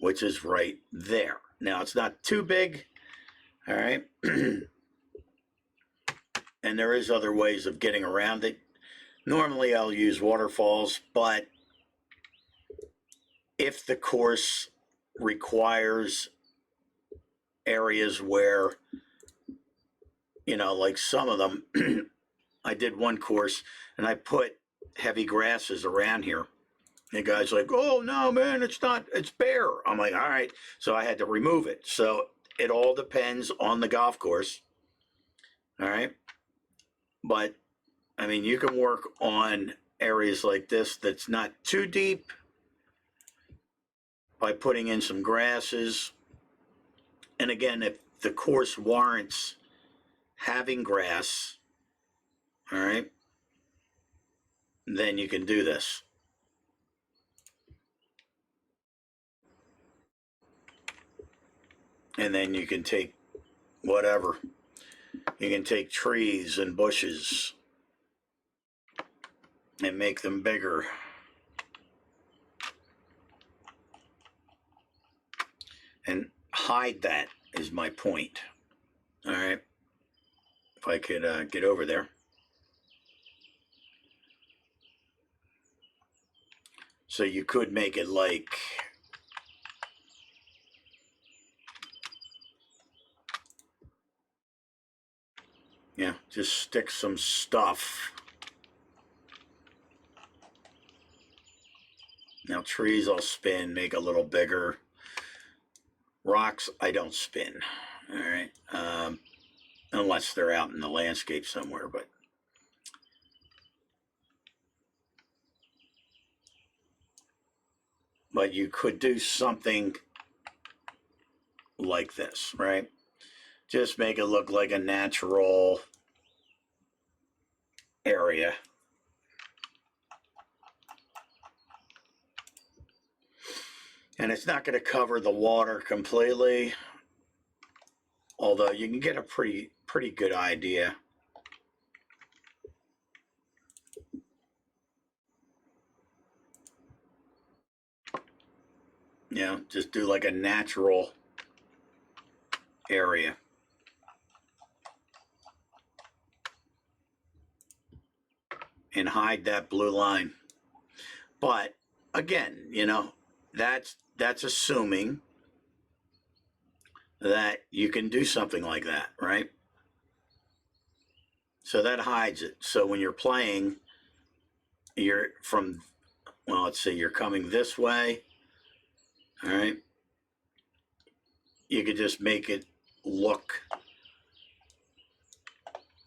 which is right there. Now it's not too big. All right. And there is other ways of getting around it. Normally I'll use waterfalls, but if the course requires areas where, you know, like some of them, I did one course and I put heavy grasses around here. And the guy's like, oh, no, man, it's not, it's bare. I'm like, all right. So I had to remove it. So it all depends on the golf course. All right. But, I mean, you can work on areas like this that's not too deep by putting in some grasses. And again, if the course warrants having grass, all right, then you can do this. And then you can take whatever. You can take trees and bushes and make them bigger. And hide that is my point. All right. If I could get over there. So you could make it like, yeah, just stick some stuff. Now trees I'll spin, make a little bigger. Rocks I don't spin. All right. Unless they're out in the landscape somewhere, but you could do something like this, right? Just make it look like a natural area. And it's not going to cover the water completely, although you can get a pretty good idea. You know, just do like a natural area. And hide that blue line. But again, you know, that's assuming that you can do something like that, right? So that hides it. So when you're playing, you're from, well, let's see, you're coming this way, all right? You could just make it look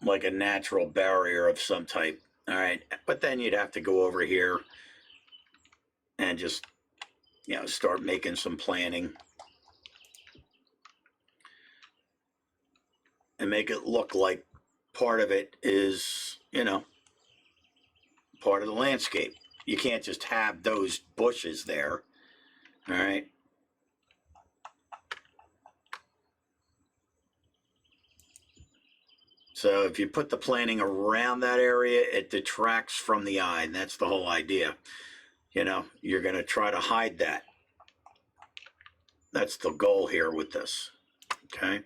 like a natural barrier of some type, all right? But then you'd have to go over here and just, you know, start making some planning and make it look like part of it is, you know, part of the landscape. You can't just have those bushes there, all right? So if you put the planning around that area, it detracts from the eye, and that's the whole idea. You know, you're going to try to hide that. That's the goal here with this, okay?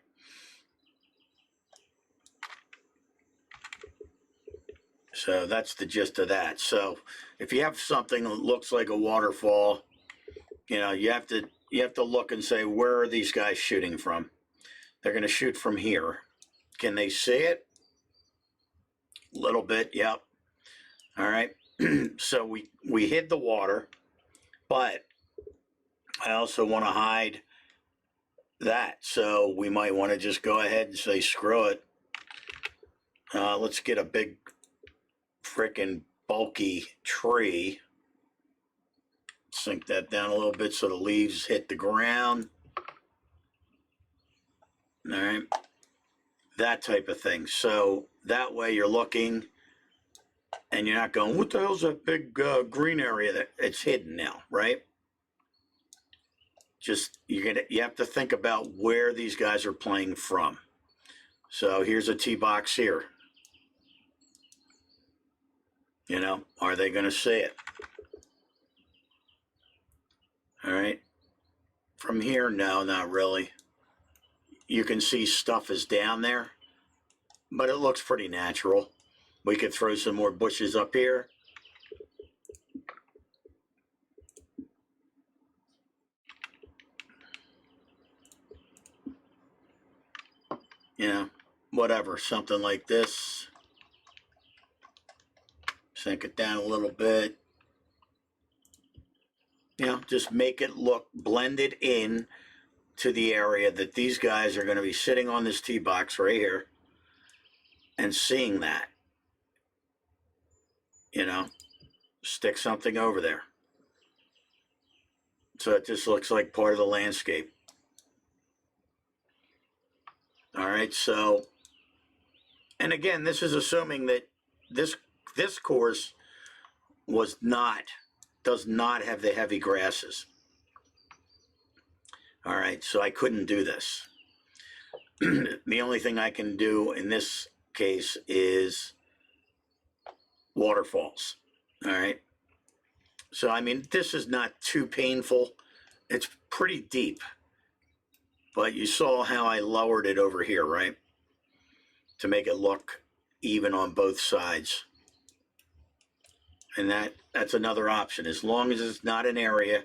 So that's the gist of that. So if you have something that looks like a waterfall, you know, you have to look and say, where are these guys shooting from? They're going to shoot from here. Can they see it? A little bit, yep. All right. So we hid the water, but I also want to hide that. So we might want to just go ahead and say, screw it. Let's get a big freaking bulky tree. Sink that down a little bit so the leaves hit the ground. All right. That type of thing. So that way you're looking and you're not going, what the hell's that big green area that it's hidden now, right? Just you have to think about where these guys are playing from. So here's a tee box here. You know, are they going to see it? All right. From here, no, not really. You can see stuff is down there, but it looks pretty natural. We could throw some more bushes up here. You know, whatever, something like this. Sink it down a little bit. You know, just make it look blended in to the area that these guys are going to be sitting on this tee box right here and seeing that. You know, stick something over there. So it just looks like part of the landscape. All right, so, and again, this is assuming that this course does not have the heavy grasses. All right, so I couldn't do this. The only thing I can do in this case is waterfalls. All right. So, I mean, this is not too painful. It's pretty deep. But you saw how I lowered it over here, right? To make it look even on both sides. And that's another option. As long as it's not an area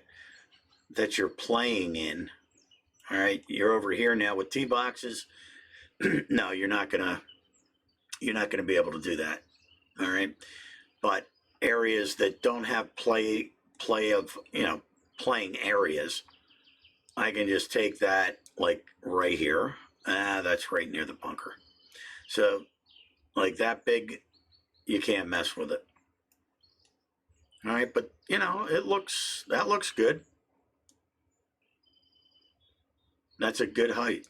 that you're playing in. All right, you're over here now with tee boxes. No, you're not gonna be able to do that. All right, but areas that don't have play of, you know, playing areas, I can just take that like right here. That's right near the bunker. So like that big, you can't mess with it. All right, but you know, that looks good. That's a good height.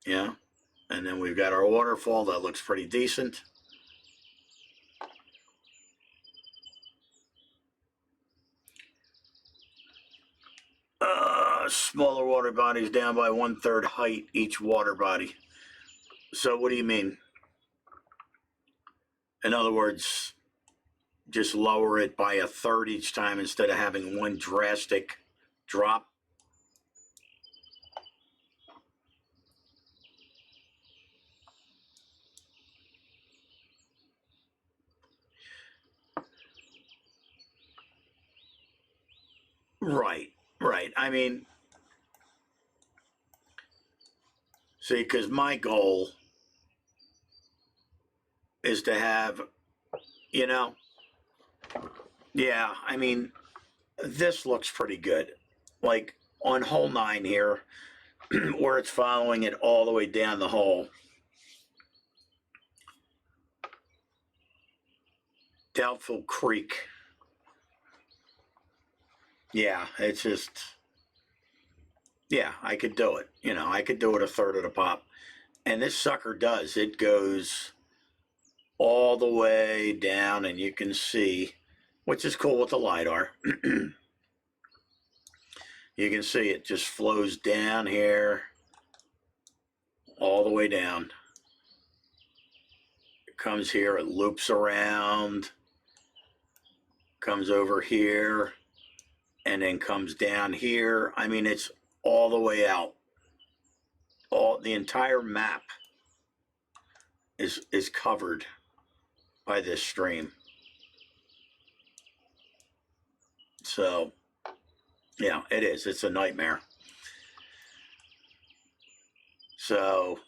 Yeah. And then we've got our waterfall that looks pretty decent. Smaller water bodies down by 1/3 height each water body. So what do you mean? In other words, just lower it by 1/3 each time instead of having one drastic drop. Right. I mean, see, because my goal is to have, you know, yeah, I mean, this looks pretty good. Like on hole 9 here, where it's following it all the way down the hole. Doubtful Creek. Yeah, it's just, yeah, I could do it. You know, I could do it 1/3 of the pop. And this sucker does. It goes all the way down, and you can see, which is cool with the LiDAR. You can see it just flows down here, all the way down. It comes here, it loops around, comes over here, and then comes down here. I mean, it's all the way out. The entire map is covered by this stream. So, yeah, it is. It's a nightmare. So,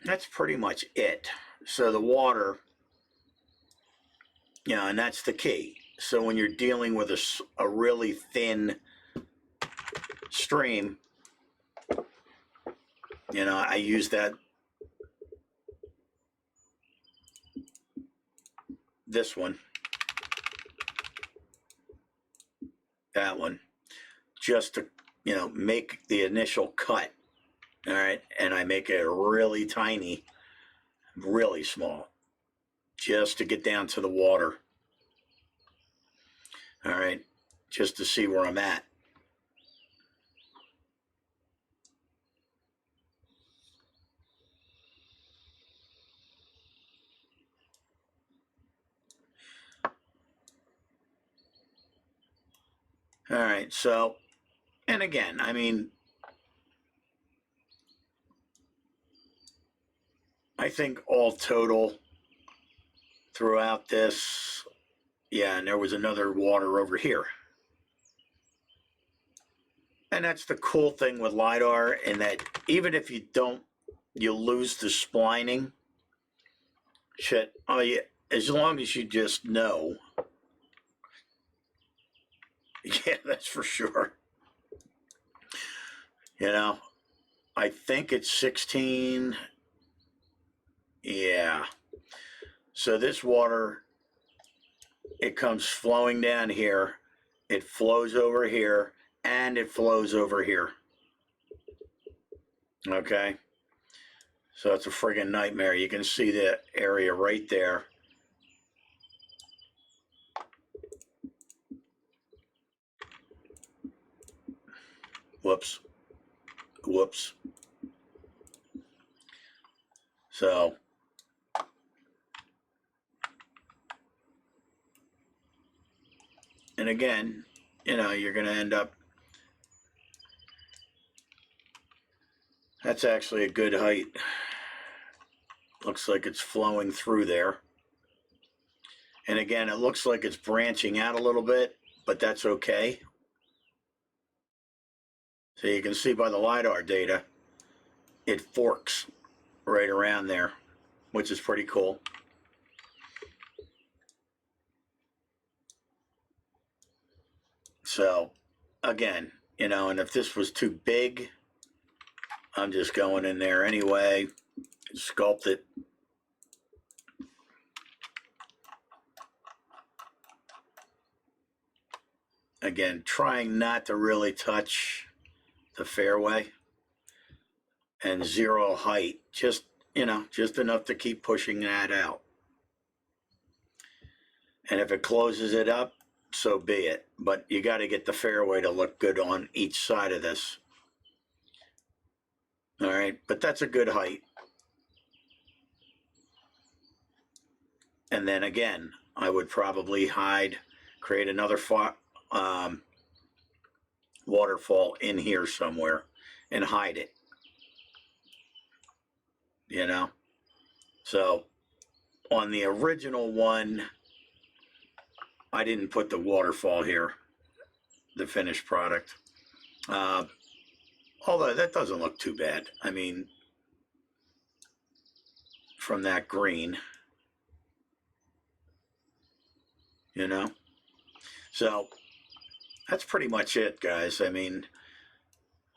that's pretty much it. So the water, yeah, and that's the key. So when you're dealing with a really thin stream, you know, I use this one, that one, just to, you know, make the initial cut. All right, and I make it really tiny, really small, just to get down to the water. All right, just to see where I'm at. All right, so, and again, I mean, I think all total throughout this, yeah, and there was another water over here. And that's the cool thing with LiDAR, in that even if you don't, you lose the splining. Shit, oh yeah, as long as you just know. Yeah, that's for sure. You know, I think it's 16. Yeah. So this water, it comes flowing down here, it flows over here, and it flows over here. Okay. So it's a friggin' nightmare. You can see the area right there. Whoops. Whoops. So and again, you know, you're going to end up, that's actually a good height. Looks like it's flowing through there. And again, it looks like it's branching out a little bit, but that's okay. So you can see by the LiDAR data, it forks right around there, which is pretty cool. So again, you know, and if this was too big, I'm just going in there anyway, sculpt it. Again, trying not to really touch the fairway, and zero height, just, you know, just enough to keep pushing that out. And if it closes it up, so be it. But you got to get the fairway to look good on each side of this. All right, but that's a good height. And then again, I would probably create another waterfall in here somewhere and hide it. You know, so on the original one, I didn't put the waterfall here, the finished product. Although that doesn't look too bad. I mean, from that green, you know. So that's pretty much it, guys. I mean,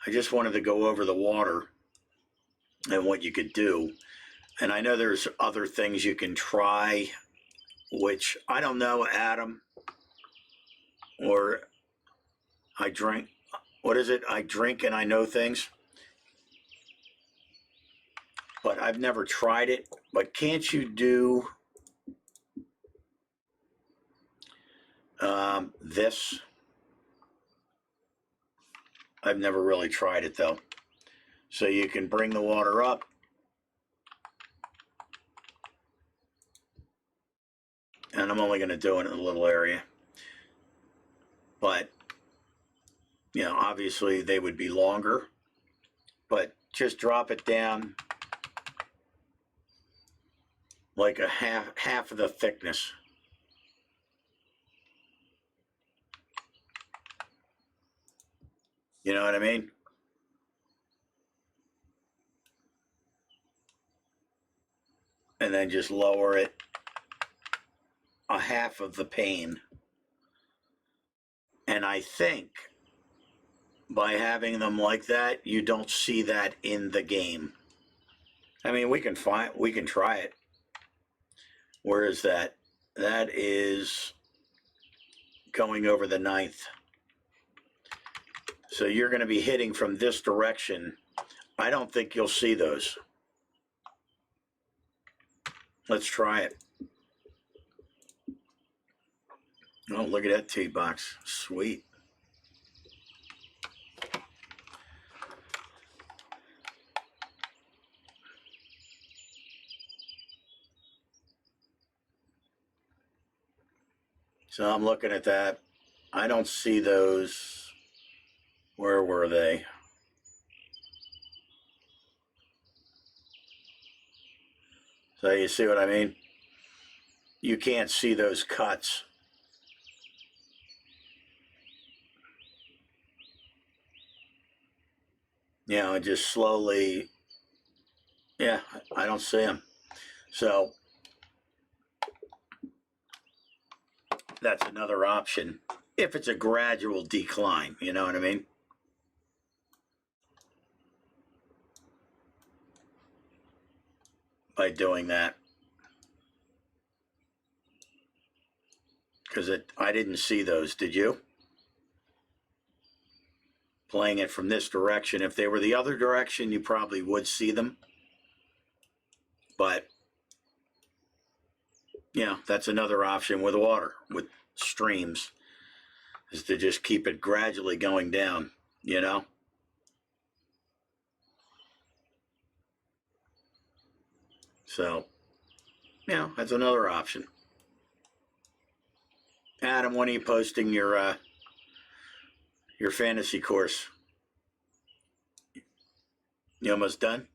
I just wanted to go over the water and what you could do. And I know there's other things you can try, which I don't know, Adam, or I drink, what is it? I drink and I know things. But I've never tried it. But can't you do this? I've never really tried it though. So you can bring the water up. And I'm only going to do it in a little area. But, you know, obviously they would be longer. But just drop it down like a half of the thickness. You know what I mean? And then just lower it a half of the pane. And I think by having them like that, you don't see that in the game. I mean, we can try it. Where is that? That is going over the 9th. So you're going to be hitting from this direction. I don't think you'll see those. Let's try it. Oh, look at that tee box. Sweet. So I'm looking at that. I don't see those. Where were they? So you see what I mean? You can't see those cuts. You know, just slowly, yeah, I don't see them. So that's another option if it's a gradual decline, you know what I mean? By doing that. Because I didn't see those, did you? Playing it from this direction. If they were the other direction, you probably would see them. But, you know, that's another option with water, with streams, is to just keep it gradually going down, you know? So, that's another option. Adam, when are you posting your fantasy course? You almost done?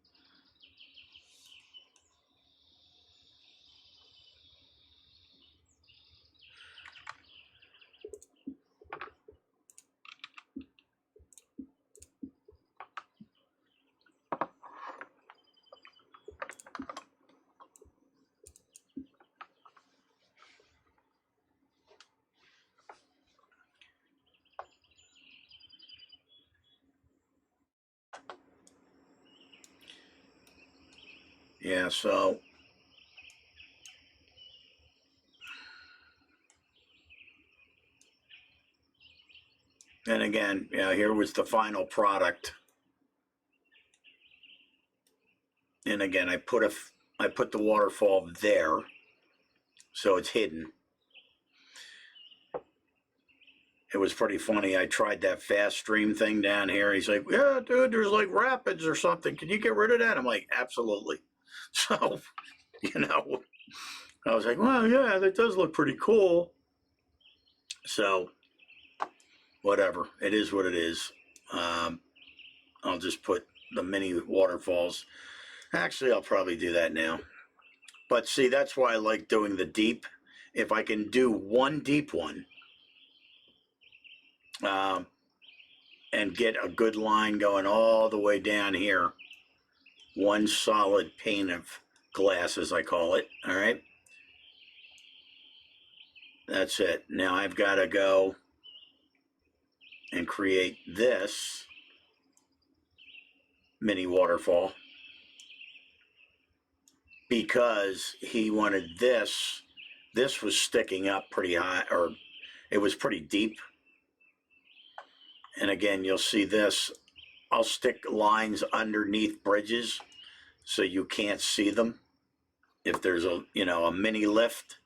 Yeah, so and again, here was the final product. And again, I put the waterfall there, so it's hidden. It was pretty funny. I tried that fast stream thing down here. He's like, "Yeah, dude, there's like rapids or something. Can you get rid of that?" I'm like, "Absolutely." So, I was like, "Well, yeah, that does look pretty cool." So, whatever. It is what it is. I'll just put the mini waterfalls. Actually, I'll probably do that now. But see, that's why I like doing the deep. If I can do one deep one, and get a good line going all the way down here, one solid pane of glass, as I call it, all right? That's it. Now I've got to go and create this mini waterfall because he wanted this. This was sticking up pretty high, or it was pretty deep. And again, you'll see this. I'll stick lines underneath bridges so you can't see them. If there's a mini lift,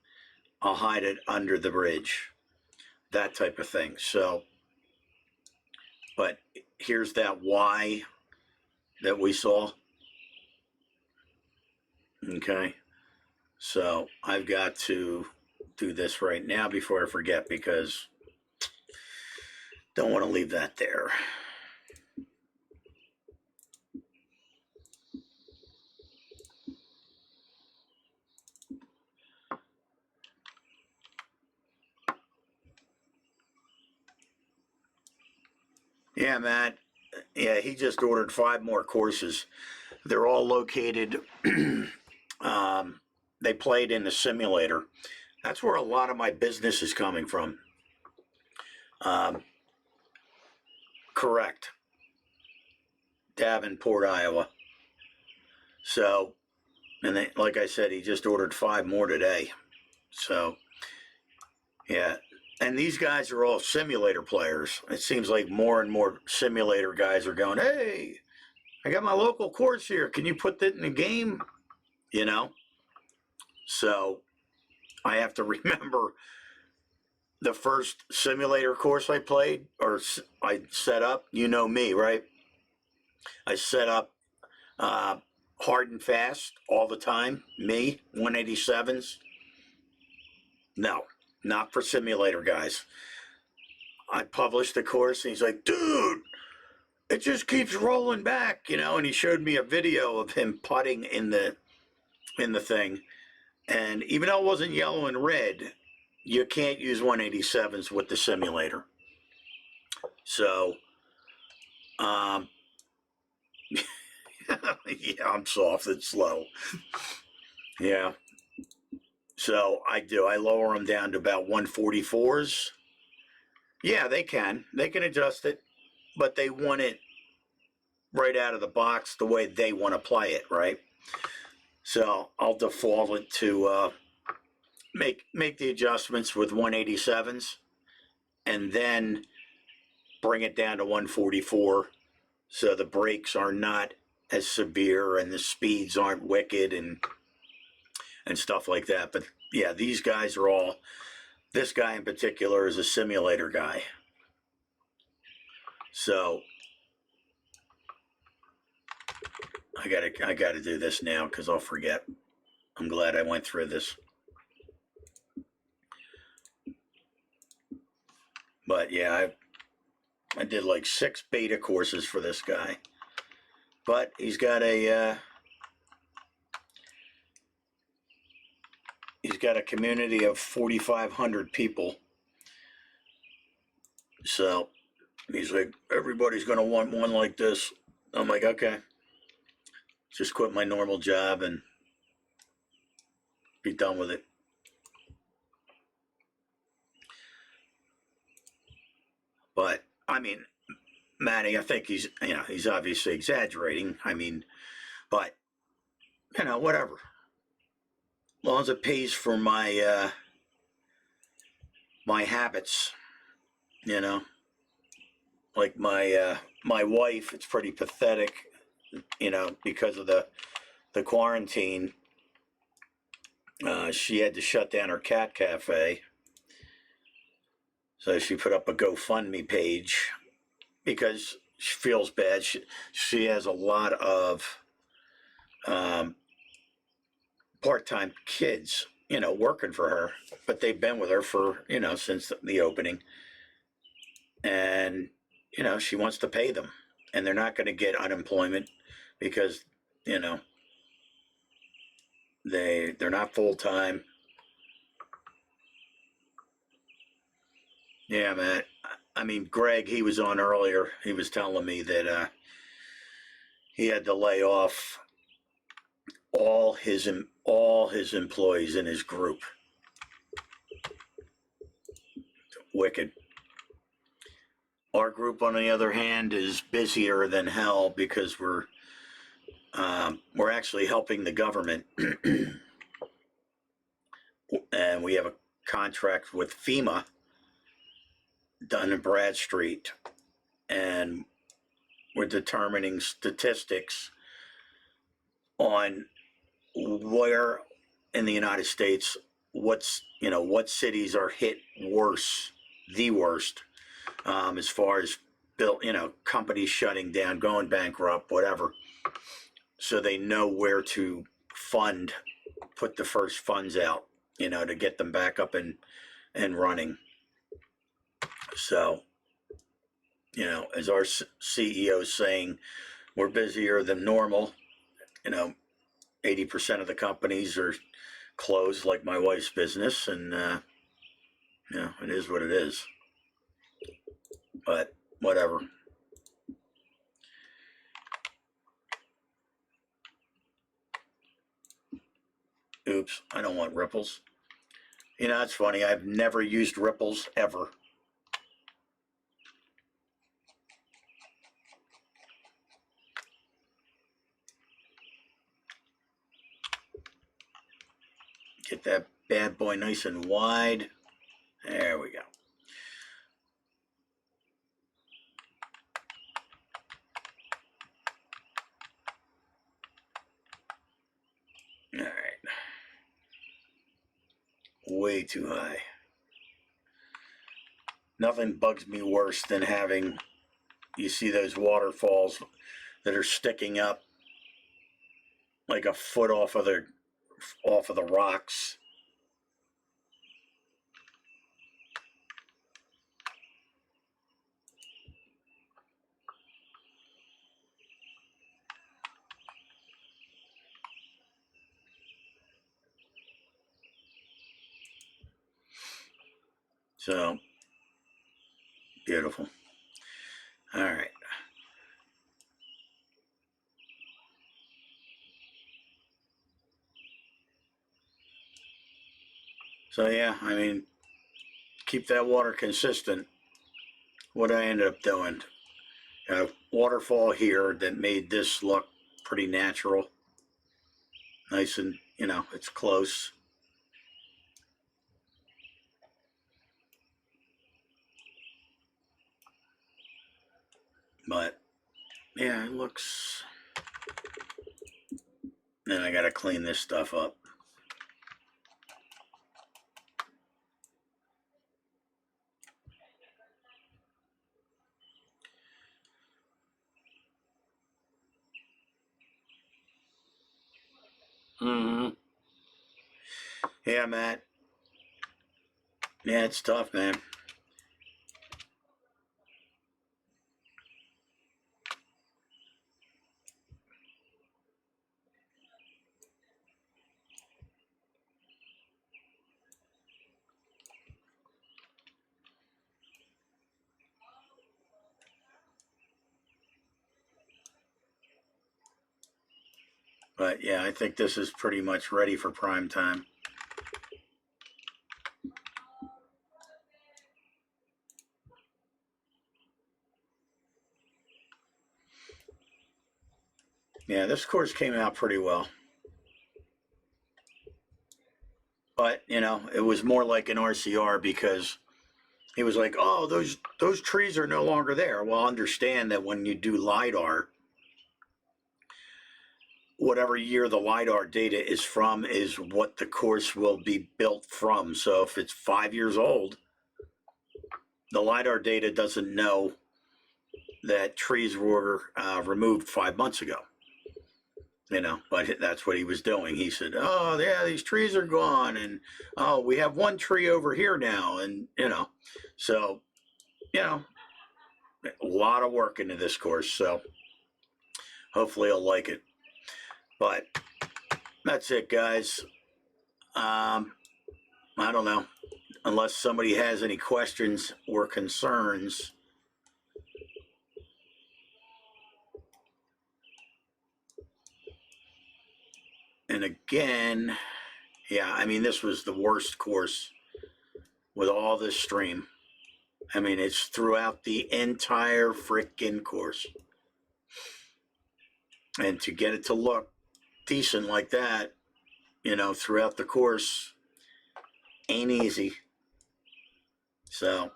I'll hide it under the bridge, that type of thing. So, but here's that Y that we saw. Okay, so I've got to do this right now before I forget because don't want to leave that there. Yeah, Matt. Yeah, he just ordered 5 more courses. They're all located. They played in the simulator. That's where a lot of my business is coming from. Correct. Davenport, Iowa. So, and they, like I said, he just ordered 5 more today. So, yeah. And these guys are all simulator players. It seems like more and more simulator guys are going, "Hey, I got my local course here. Can you put that in the game?" So I have to remember the first simulator course I played or I set up. You know me, right? I set up hard and fast all the time. Me, 187s. No, not for simulator guys. I published the course and he's like, "Dude, it just keeps rolling back," and he showed me a video of him putting in the thing. And even though it wasn't yellow and red, you can't use 187s with the simulator. So, yeah, I'm soft and slow. Yeah. So I lower them down to about 144s. Yeah, they can adjust it, but they want it right out of the box the way they want to play it, right? So I'll default it to make the adjustments with 187s and then bring it down to 144 so the brakes are not as severe and the speeds aren't wicked and stuff like that. But yeah, these guys are all, this guy in particular is a simulator guy. So I gotta do this now because I'll forget. I'm glad I went through this. But yeah, I did like 6 beta courses for this guy. But he's got a community of 4,500 people. So he's like, everybody's going to want one like this. I'm like, okay, just quit my normal job and be done with it. But I mean, Manny, I think he's obviously exaggerating. I mean, but whatever. As long as it pays for my my habits, like my wife, it's pretty pathetic, because of the quarantine. She had to shut down her cat cafe, so she put up a GoFundMe page because she feels bad. She has a lot of part-time kids, working for her, but they've been with her for, since the opening. And, she wants to pay them, and they're not going to get unemployment because, they're not full-time. Yeah, man. I mean, Greg, he was on earlier. He was telling me that he had to lay off all his employees in his group. Wicked. Our group, on the other hand, is busier than hell because we're actually helping the government, and we have a contract with FEMA, Dun and Bradstreet, and we're determining statistics on where in the United States what cities are hit worse, the worst, as far as companies shutting down, going bankrupt, whatever. So they know where to put the first funds out, to get them back up and running. So, as our CEO is saying, we're busier than normal. 80% of the companies are closed, like my wife's business, and it is what it is. But whatever. Oops, I don't want ripples. It's funny. I've never used ripples ever. Get that bad boy nice and wide. There we go. All right. Way too high. Nothing bugs me worse than having, you see those waterfalls that are sticking up like a foot off of the rocks. So beautiful. All right. So yeah, I mean, keep that water consistent. What I ended up doing, a waterfall here that made this look pretty natural. Nice and, it's close. But yeah, it looks. Then I gotta clean this stuff up. Yeah, Matt. Yeah, it's tough, man. But yeah, I think this is pretty much ready for prime time. Yeah, this course came out pretty well. But, you know, it was more like an RCR because he was like, oh, those trees are no longer there. Well, understand that when you do LiDAR, whatever year the LiDAR data is from is what the course will be built from. So if it's 5 years old, the LiDAR data doesn't know that trees were removed 5 months ago. You know, but that's what he was doing. He said, oh, yeah, these trees are gone. And, oh, we have one tree over here now. And, you know, so, you know, a lot of work into this course. So hopefully I'll like it. But that's it, guys. I don't know. Unless somebody has any questions or concerns. And again, yeah, I mean, this was the worst course with all this stream. I mean, it's throughout the entire freaking course. And to get it to look decent like that, you know, throughout the course, ain't easy. So,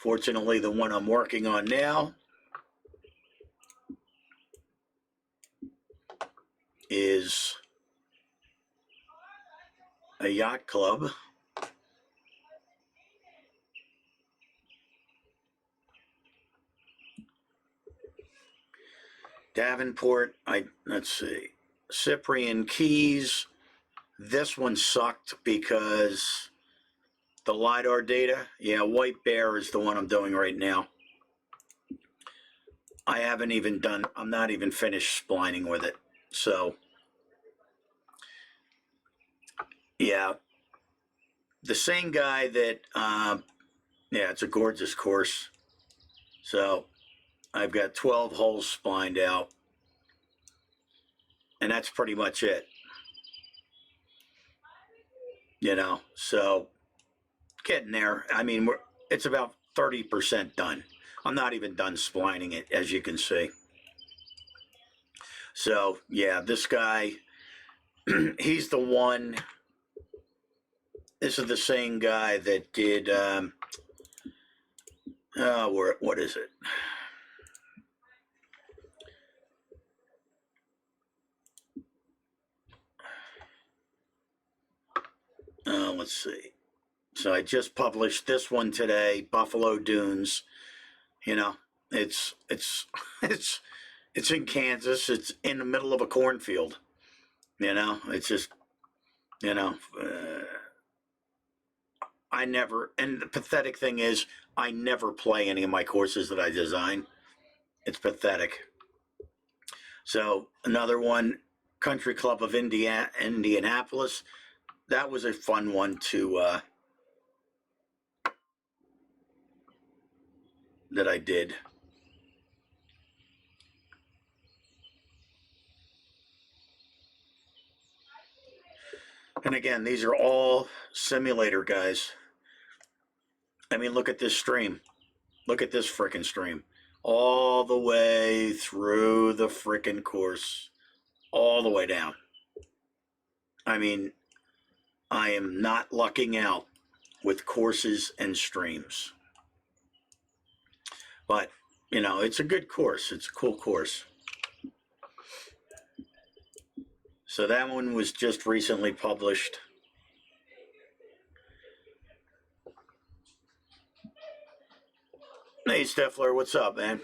fortunately, the one I'm working on now is a yacht club. Davenport, let's see, Cyprian Keys. This one sucked because the LiDAR data, yeah, White Bear is the one I'm doing right now. I haven't even done, I'm not even finished splining with it. So, yeah, the same guy that, yeah, it's a gorgeous course. So, I've got 12 holes splined out. And that's pretty much it. You know, so getting there. I mean, it's about 30% done. I'm not even done splining it, as you can see. So, yeah, this guy, he's the one. This is the same guy that did, what is it? Let's see. So I just published this one today, Buffalo Dunes. You know, it's in Kansas. It's in the middle of a cornfield. You know, it's just, you know, I never, and the pathetic thing is, I never play any of my courses that I design. It's pathetic. So another one, Country Club of Indianapolis. That was a fun one to, that I did. And again, these are all simulator guys. I mean, look at this stream. Look at this frickin' stream. All the way through the frickin' course. All the way down. I mean, I am not lucking out with courses and streams. But, you know, it's a good course. It's a cool course. So that one was just recently published. Hey, Steffler, what's up, man?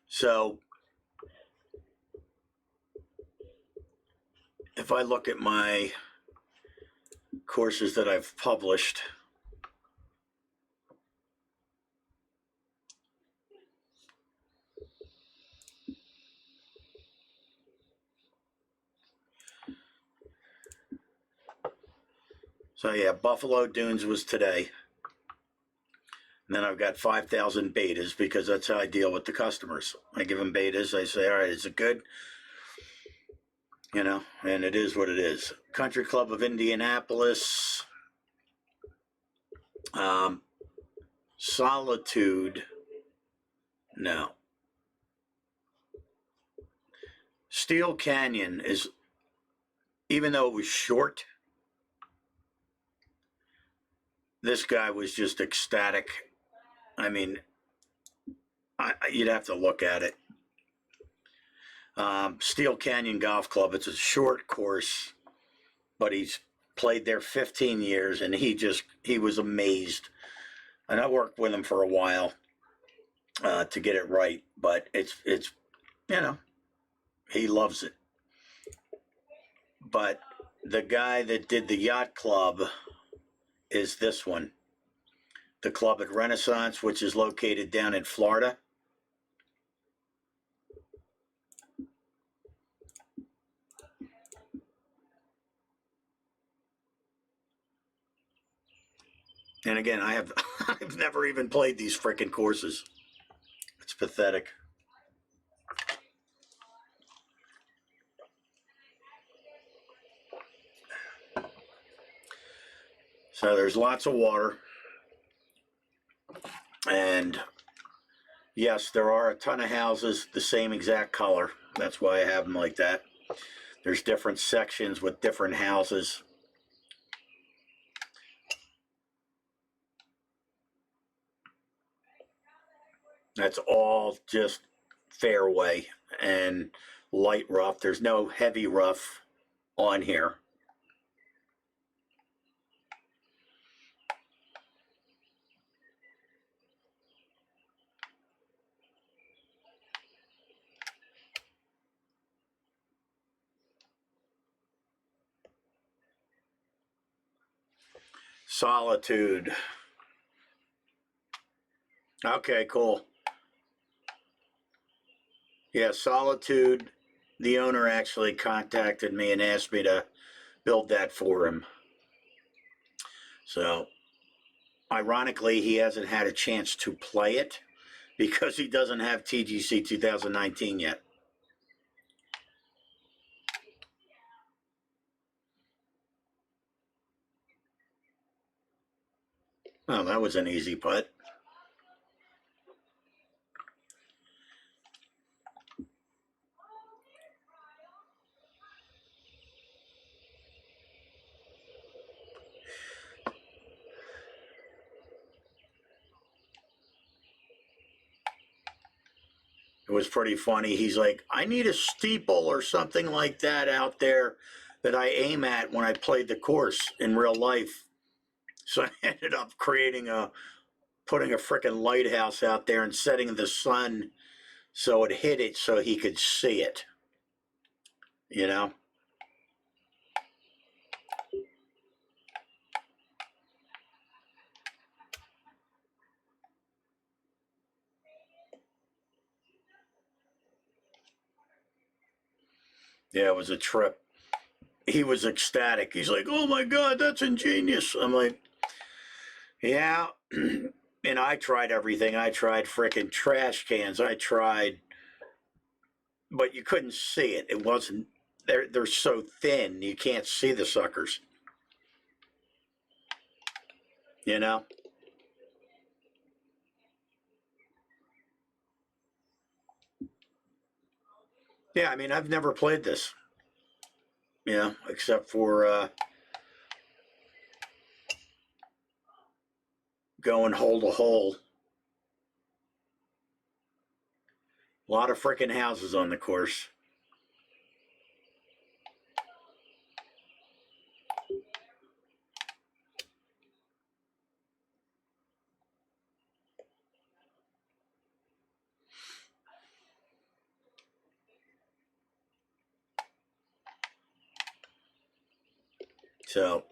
So, if I look at my courses that I've published, so yeah, Buffalo Dunes was today. And then I've got 5,000 betas because that's how I deal with the customers. I give them betas. I say, all right, is it good? You know, and it is what it is. Country Club of Indianapolis. Solitude. No. Steel Canyon is, even though it was short, this guy was just ecstatic. I mean, you'd have to look at it. Steel Canyon Golf Club, it's a short course, but he's played there 15 years, and he was amazed. And I worked with him for a while to get it right, but it's you know, he loves it. But the guy that did the yacht club is this one, the club at Renaissance, which is located down in Florida. And again, I've never even played these frickin' courses. It's pathetic. So there's lots of water. And yes, there are a ton of houses the same exact color. That's why I have them like that. There's different sections with different houses. That's all just fairway and light rough. There's no heavy rough on here. Solitude. Okay, cool. Yeah, Solitude. The owner actually contacted me and asked me to build that for him. So, ironically, he hasn't had a chance to play it because he doesn't have TGC 2019 yet. Oh, that was an easy putt. It was pretty funny. He's like, I need a steeple or something like that out there that I aim at when I played the course in real life. So I ended up putting a frickin' lighthouse out there and setting the sun so it hit it so he could see it. You know? Yeah, it was a trip. He was ecstatic. He's like, oh my God, that's ingenious. I'm like, yeah. And I tried everything. I tried frickin' trash cans. I tried, but you couldn't see it. It wasn't, they're so thin, you can't see the suckers. You know? Yeah, I mean, I've never played this, you know, except for going hole to hole. A lot of frickin' houses on the course. So,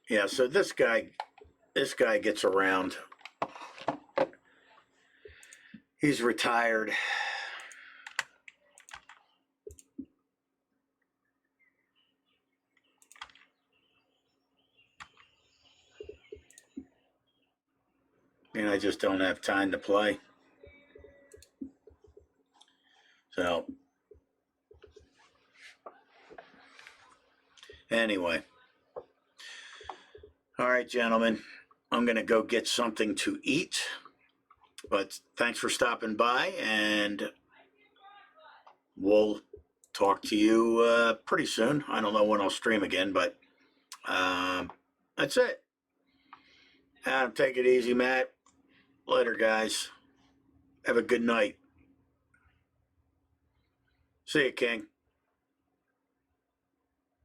yeah, so this guy gets around. He's retired. And I just don't have time to play. So, anyway. All right, gentlemen. I'm going to go get something to eat. But thanks for stopping by, and we'll talk to you pretty soon. I don't know when I'll stream again, but that's it. Take it easy, Matt. Later, guys. Have a good night. See you, King.